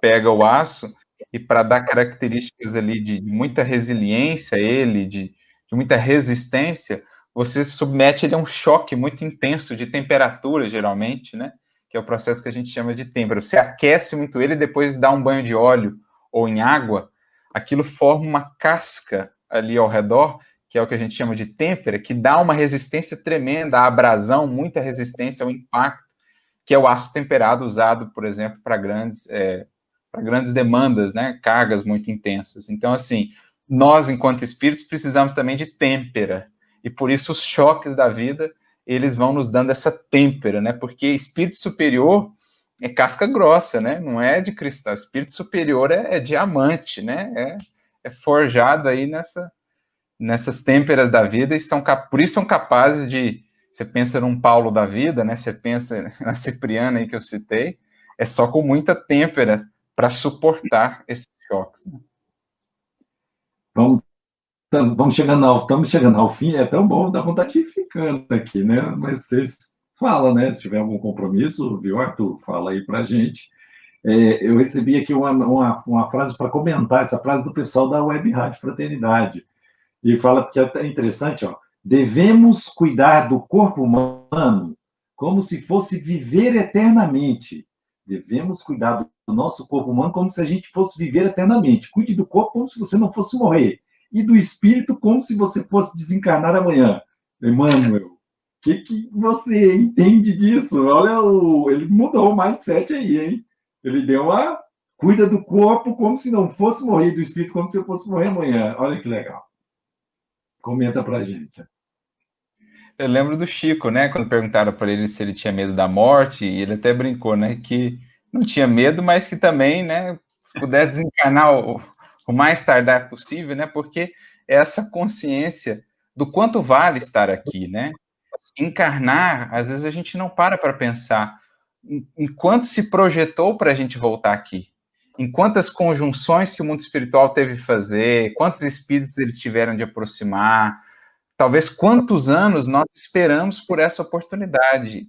pega o aço e para dar características ali de muita resiliência a ele, de muita resistência, você submete ele a um choque muito intenso de temperatura, geralmente, né? Que é o processo que a gente chama de têmpera. Você aquece muito ele e depois dá um banho de óleo ou em água, aquilo forma uma casca ali ao redor, que é o que a gente chama de têmpera, que dá uma resistência tremenda à abrasão, muita resistência ao impacto, que é o aço temperado usado, por exemplo, para grandes demandas, né? Cargas muito intensas. Então, assim, nós, enquanto espíritos, precisamos também de têmpera. E por isso os choques da vida, eles vão nos dando essa têmpera, né? Porque espírito superior é casca grossa, né? Não é de cristal. Espírito superior é diamante, né? É forjado aí nessas têmperas da vida e por isso são capazes de... Você pensa num Paulo da vida, né? Você pensa na Cipriana aí que eu citei, é só com muita têmpera para suportar esses choques, né? Estamos chegando ao fim, é tão bom, dá vontade de ir ficando aqui, né? Mas vocês falam, né? Se tiver algum compromisso, viu, Arthur? Fala aí para a gente. Eu recebi aqui uma frase para comentar, essa frase do pessoal da Web Rádio Fraternidade. E fala que é interessante, ó. Devemos cuidar do corpo humano como se fosse viver eternamente. Devemos cuidar do nosso corpo humano como se a gente fosse viver eternamente. Cuide do corpo como se você não fosse morrer. E do espírito como se você fosse desencarnar amanhã. Emmanuel, o que você entende disso? Olha, ele mudou o mindset aí, hein? Ele deu uma... Cuida do corpo como se não fosse morrer, do espírito como se fosse morrer amanhã. Olha que legal. Comenta pra gente. Eu lembro do Chico, né? Quando perguntaram para ele se ele tinha medo da morte, e ele até brincou, né? Que não tinha medo, mas que também, né? Se puder desencarnar o mais tardar possível, né? Porque é essa consciência do quanto vale estar aqui, né? Encarnar, às vezes a gente não para pensar em quanto se projetou para a gente voltar aqui, em quantas conjunções que o mundo espiritual teve que fazer, quantos espíritos eles tiveram de aproximar, talvez quantos anos nós esperamos por essa oportunidade.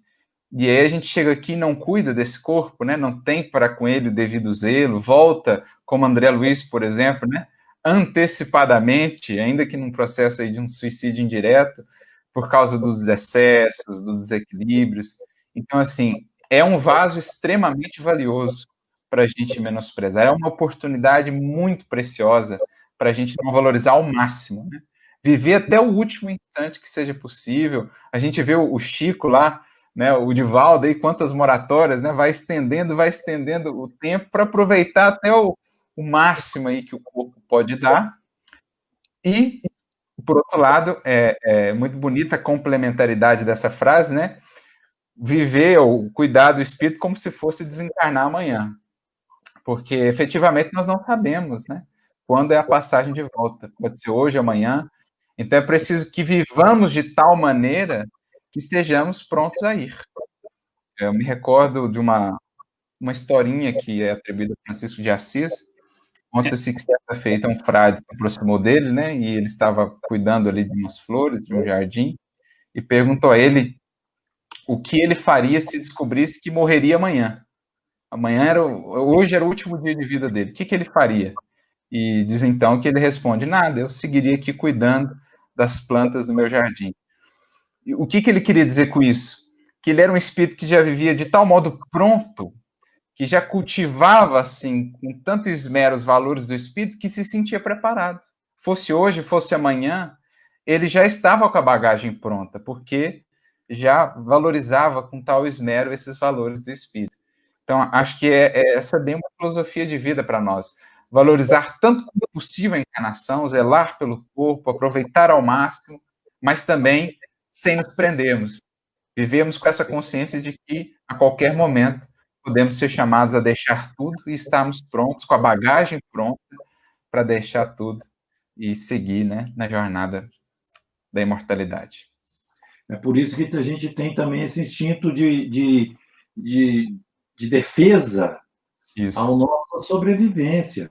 E aí a gente chega aqui e não cuida desse corpo, né? Não tem para com ele o devido zelo, volta, como André Luiz, por exemplo, né? Antecipadamente, ainda que num processo aí de um suicídio indireto, por causa dos excessos, dos desequilíbrios. Então, assim, é um vaso extremamente valioso para a gente menosprezar. É uma oportunidade muito preciosa para a gente não valorizar ao máximo, né? Viver até o último instante que seja possível. A gente vê o Chico lá, né, o Divaldo, aí, quantas moratórias, né, vai estendendo o tempo para aproveitar até o máximo aí que o corpo pode dar. E, por outro lado, é muito bonita a complementaridade dessa frase, né? Viver ou cuidar do espírito como se fosse desencarnar amanhã. Porque, efetivamente, nós não sabemos, né? Quando é a passagem de volta. Pode ser hoje, amanhã. Então, é preciso que vivamos de tal maneira que estejamos prontos a ir. Eu me recordo de uma historinha que é atribuída a Francisco de Assis. Conta-se que certa feita um frade se aproximou dele, né? E ele estava cuidando ali de umas flores, de um jardim, e perguntou a ele o que ele faria se descobrisse que morreria amanhã. Hoje era o último dia de vida dele. O que ele faria? E diz então que ele responde: nada, eu seguiria aqui cuidando das plantas do meu jardim. E o que ele queria dizer com isso? Que ele era um espírito que já vivia de tal modo pronto, que já cultivava, assim, com tanto esmero os valores do espírito, que se sentia preparado. Fosse hoje, fosse amanhã, ele já estava com a bagagem pronta, porque já valorizava com tal esmero esses valores do espírito. Então, acho que essa é bem uma filosofia de vida para nós. Valorizar tanto quanto possível a encarnação, zelar pelo corpo, aproveitar ao máximo, mas também sem nos prendermos. Vivemos com essa consciência de que, a qualquer momento, podemos ser chamados a deixar tudo e estarmos prontos, com a bagagem pronta, para deixar tudo e seguir, né, na jornada da imortalidade. É por isso que a gente tem também esse instinto de defesa à nossa sobrevivência.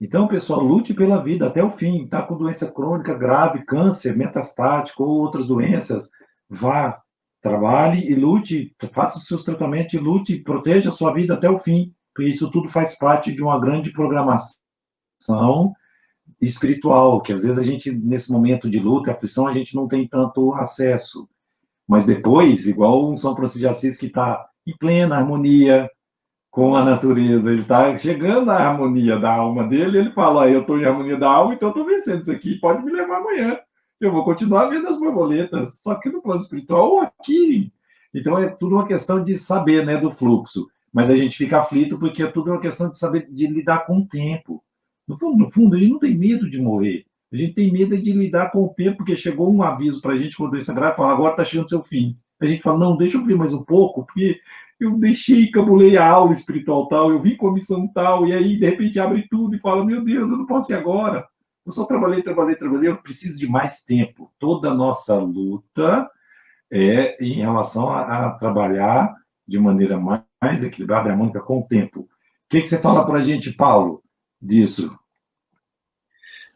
Então, pessoal, lute pela vida até o fim. Está com doença crônica grave, câncer, metastático ou outras doenças, vá, trabalhe e lute, faça os seus tratamentos e lute, proteja a sua vida até o fim, porque isso tudo faz parte de uma grande programação espiritual, que às vezes a gente, nesse momento de luta e aflição, a gente não tem tanto acesso. Mas depois, igual um São Francisco de Assis que está em plena harmonia com a natureza, ele está chegando à harmonia da alma dele, ele fala, eu estou em harmonia da alma, então estou vencendo isso aqui, pode me levar amanhã. Eu vou continuar vendo as borboletas, só que no plano espiritual ou aqui. Então é tudo uma questão de saber, né, do fluxo. Mas a gente fica aflito porque é tudo uma questão de saber, de lidar com o tempo. No fundo, a gente não tem medo de morrer. A gente tem medo de lidar com o tempo, porque chegou um aviso para a gente quando doença grave, fala, agora está chegando o seu fim. A gente fala, não, deixa eu ver mais um pouco, porque eu deixei, cabulei a aula espiritual tal, eu vim com a missão tal, e aí, de repente, abre tudo e fala, meu Deus, eu não posso ir agora. Eu só trabalhei, eu preciso de mais tempo. Toda a nossa luta é em relação a trabalhar de maneira mais equilibrada e harmônica com o tempo. O que você fala para a gente, Paulo, disso?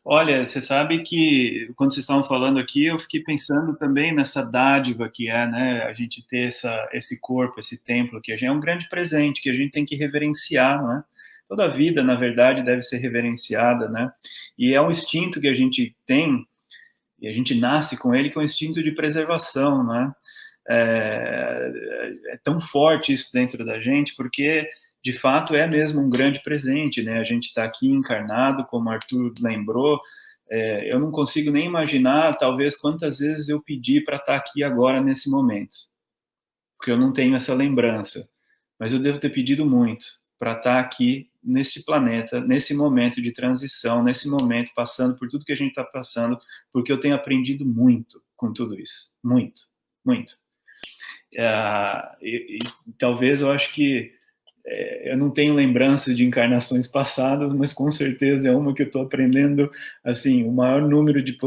Olha, você sabe que, quando vocês estavam falando aqui, eu fiquei pensando também nessa dádiva que é, né, a gente ter esse corpo, esse templo, que é um grande presente, que a gente tem que reverenciar, não é? Toda a vida, na verdade, deve ser reverenciada, né? E é um instinto que a gente tem, e a gente nasce com ele, que é um instinto de preservação, né? É tão forte isso dentro da gente, porque, de fato, é mesmo um grande presente, né? A gente está aqui encarnado, como o Arthur lembrou, eu não consigo nem imaginar, talvez, quantas vezes eu pedi para estar aqui agora, nesse momento, porque eu não tenho essa lembrança, mas eu devo ter pedido muito para estar aqui neste planeta, nesse momento de transição, nesse momento passando por tudo que a gente está passando, porque eu tenho aprendido muito com tudo isso, muito, muito. E talvez eu acho que eu não tenho lembranças de encarnações passadas, mas com certeza é uma que eu estou aprendendo, assim, o maior número de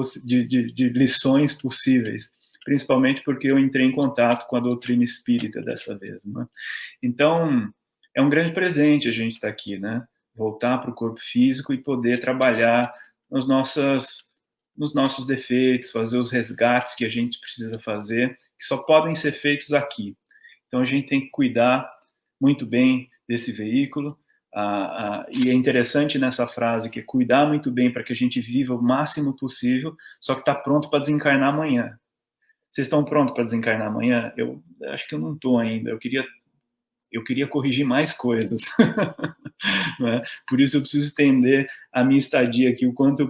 lições possíveis, principalmente porque eu entrei em contato com a doutrina espírita dessa vez, né? Então, é um grande presente a gente estar aqui, né? Voltar para o corpo físico e poder trabalhar nos nossos defeitos, fazer os resgates que a gente precisa fazer, que só podem ser feitos aqui. Então, a gente tem que cuidar muito bem desse veículo, e é interessante nessa frase que é cuidar muito bem para que a gente viva o máximo possível, só que está pronto para desencarnar amanhã. Vocês estão prontos para desencarnar amanhã? Eu acho que eu não estou ainda, eu queria corrigir mais coisas, né? Por isso eu preciso estender a minha estadia aqui o quanto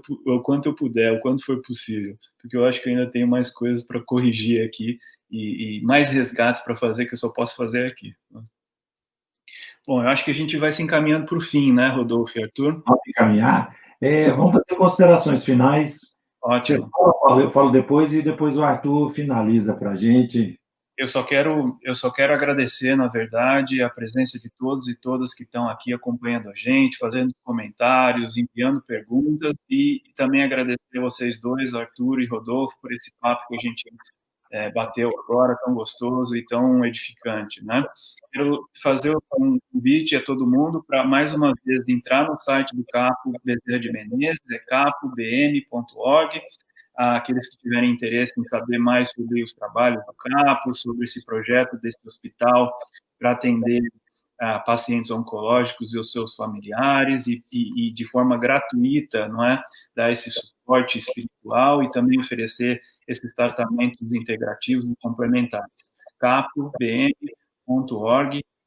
eu puder, o quanto for possível, porque eu acho que eu ainda tenho mais coisas para corrigir aqui e mais resgates para fazer que eu só posso fazer aqui, né? Bom, eu acho que a gente vai se encaminhando para o fim, né, Rodolfo e Arthur? Vamos encaminhar. Vamos fazer considerações finais. Ótimo. Eu falo depois e depois o Arthur finaliza para a gente. Eu só quero agradecer, na verdade, a presença de todos e todas que estão aqui acompanhando a gente, fazendo comentários, enviando perguntas, e também agradecer a vocês dois, Arthur e Rodolfo, por esse papo que a gente bateu agora, tão gostoso e tão edificante, né? Quero fazer um convite a todo mundo para, mais uma vez, entrar no site do Capo Bezerra de Menezes, é capobm.org. Aqueles que tiverem interesse em saber mais sobre os trabalhos do Capo, sobre esse projeto desse hospital para atender pacientes oncológicos e os seus familiares e de forma gratuita, não é, dar esse suporte espiritual e também oferecer esses tratamentos integrativos e complementares. capobm.org,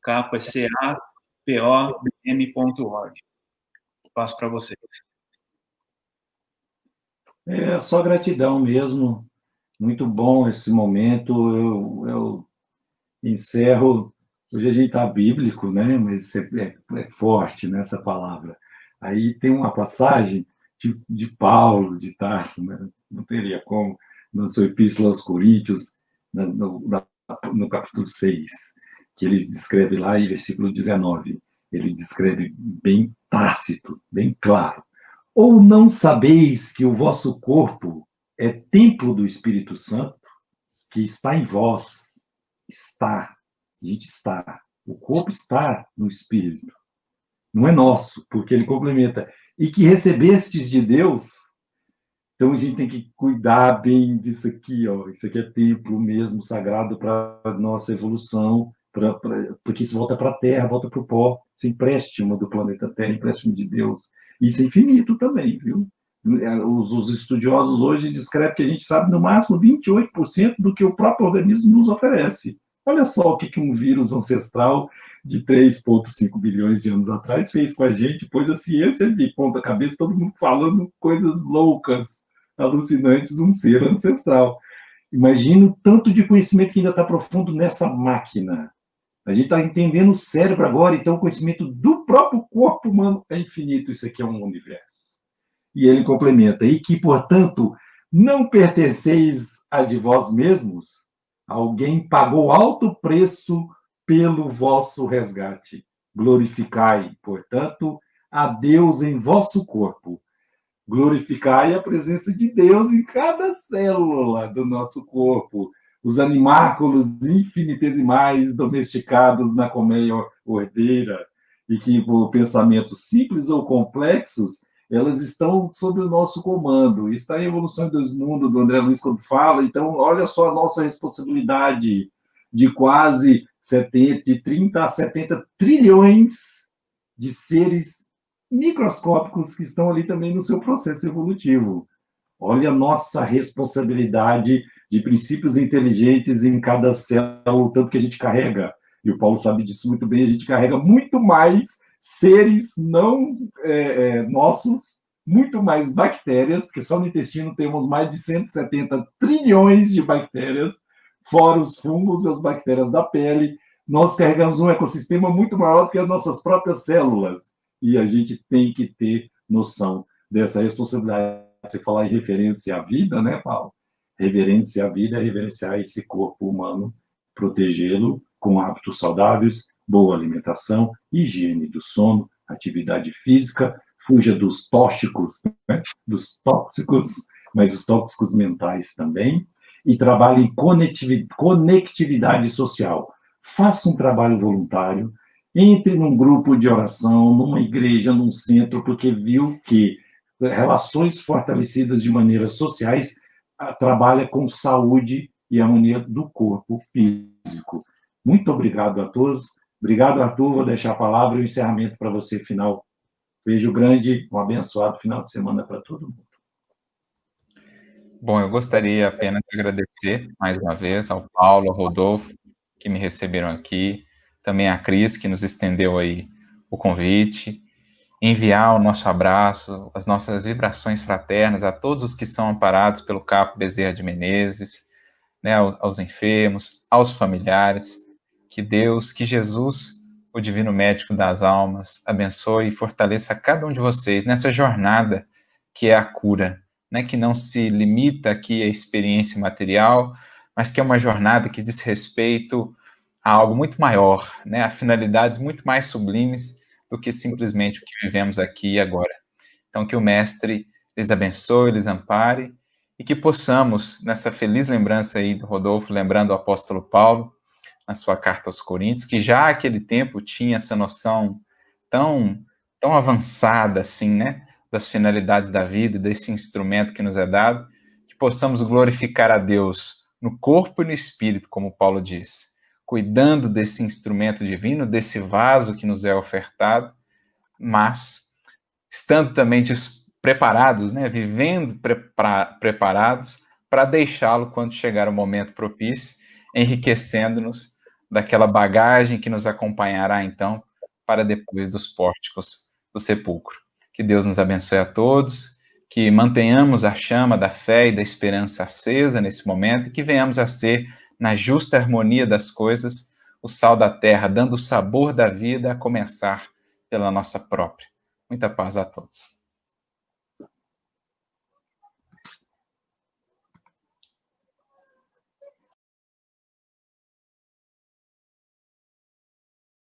capo é capobm.org. Passo para vocês. Só gratidão mesmo, muito bom esse momento. Eu encerro, hoje a gente está bíblico, né? Mas é forte nessa palavra. Aí tem uma passagem de Paulo, de Tarso, né? Não teria como, na sua Epístola aos Coríntios, no capítulo 6, que ele descreve lá em versículo 19, ele descreve bem tácito, bem claro. Ou não sabeis que o vosso corpo é templo do Espírito Santo, que está em vós? Está. A gente está. O corpo está no Espírito. Não é nosso, porque ele complementa. E que recebestes de Deus. Então, a gente tem que cuidar bem disso aqui, ó. Isso aqui é templo mesmo, sagrado para a nossa evolução, porque isso volta para a Terra, volta para o pó. Isso é empréstimo do planeta Terra, empréstimo de Deus. Isso é infinito também, viu? Os estudiosos hoje descrevem que a gente sabe no máximo 28% do que o próprio organismo nos oferece. Olha só o que um vírus ancestral de 3,5 bilhões de anos atrás fez com a gente, pois a ciência de ponta cabeça, todo mundo falando coisas loucas, alucinantes, um ser ancestral. Imagina o tanto de conhecimento que ainda está profundo nessa máquina. A gente está entendendo o cérebro agora, então o conhecimento do próprio corpo humano é infinito. Isso aqui é um universo. E ele complementa, e que, portanto, não pertenceis a de vós mesmos, alguém pagou alto preço pelo vosso resgate. Glorificai, portanto, a Deus em vosso corpo. Glorificai a presença de Deus em cada célula do nosso corpo. Os animáculos infinitesimais domesticados na colmeia ordeira, e que, por pensamentos simples ou complexos, elas estão sob o nosso comando. Isso está em Evolução dos Mundos, do André Luiz, quando fala. Então, olha só a nossa responsabilidade de quase 30 a 70 trilhões de seres microscópicos que estão ali também no seu processo evolutivo. Olha a nossa responsabilidade de princípios inteligentes em cada célula, o tanto que a gente carrega. E o Paulo sabe disso muito bem, a gente carrega muito mais seres não nossos, muito mais bactérias, porque só no intestino temos mais de 170 trilhões de bactérias, fora os fungos e as bactérias da pele. Nós carregamos um ecossistema muito maior do que as nossas próprias células. E a gente tem que ter noção dessa responsabilidade. Você falar em referência à vida, né, Paulo? Reverência à vida é reverenciar esse corpo humano, protegê-lo com hábitos saudáveis, boa alimentação, higiene do sono, atividade física, fuja dos tóxicos, né? Dos tóxicos, mas os tóxicos mentais também, e trabalhe em conectividade social. Faça um trabalho voluntário, entre num grupo de oração, numa igreja, num centro, porque viu que relações fortalecidas de maneiras sociais trabalha com saúde e harmonia do corpo físico. Muito obrigado a todos. Obrigado, Arthur. Vou deixar a palavra e o encerramento para você, final. Beijo grande, um abençoado final de semana para todo mundo. Bom, eu gostaria apenas de agradecer mais uma vez ao Paulo, ao Rodolfo, que me receberam aqui, também a Cris, que nos estendeu aí o convite, enviar o nosso abraço, as nossas vibrações fraternas a todos os que são amparados pelo Capo Bezerra de Menezes, né, aos enfermos, aos familiares. Que Deus, que Jesus, o Divino Médico das Almas, abençoe e fortaleça cada um de vocês nessa jornada que é a cura, né, que não se limita aqui à experiência material, mas que é uma jornada que diz respeito a algo muito maior, né, a finalidades muito mais sublimes do que simplesmente o que vivemos aqui e agora. Então, que o Mestre lhes abençoe, lhes ampare, e que possamos, nessa feliz lembrança aí do Rodolfo, lembrando o apóstolo Paulo, na sua carta aos Coríntios, que já naquele tempo tinha essa noção tão avançada, assim, né, das finalidades da vida, desse instrumento que nos é dado, que possamos glorificar a Deus no corpo e no espírito, como Paulo diz, cuidando desse instrumento divino, desse vaso que nos é ofertado, mas estando também preparados, né, vivendo preparados para deixá-lo quando chegar o momento propício, enriquecendo-nos daquela bagagem que nos acompanhará, então, para depois dos pórticos do sepulcro. Que Deus nos abençoe a todos, que mantenhamos a chama da fé e da esperança acesa nesse momento e que venhamos a ser, na justa harmonia das coisas, o sal da terra, dando o sabor da vida, a começar pela nossa própria. Muita paz a todos.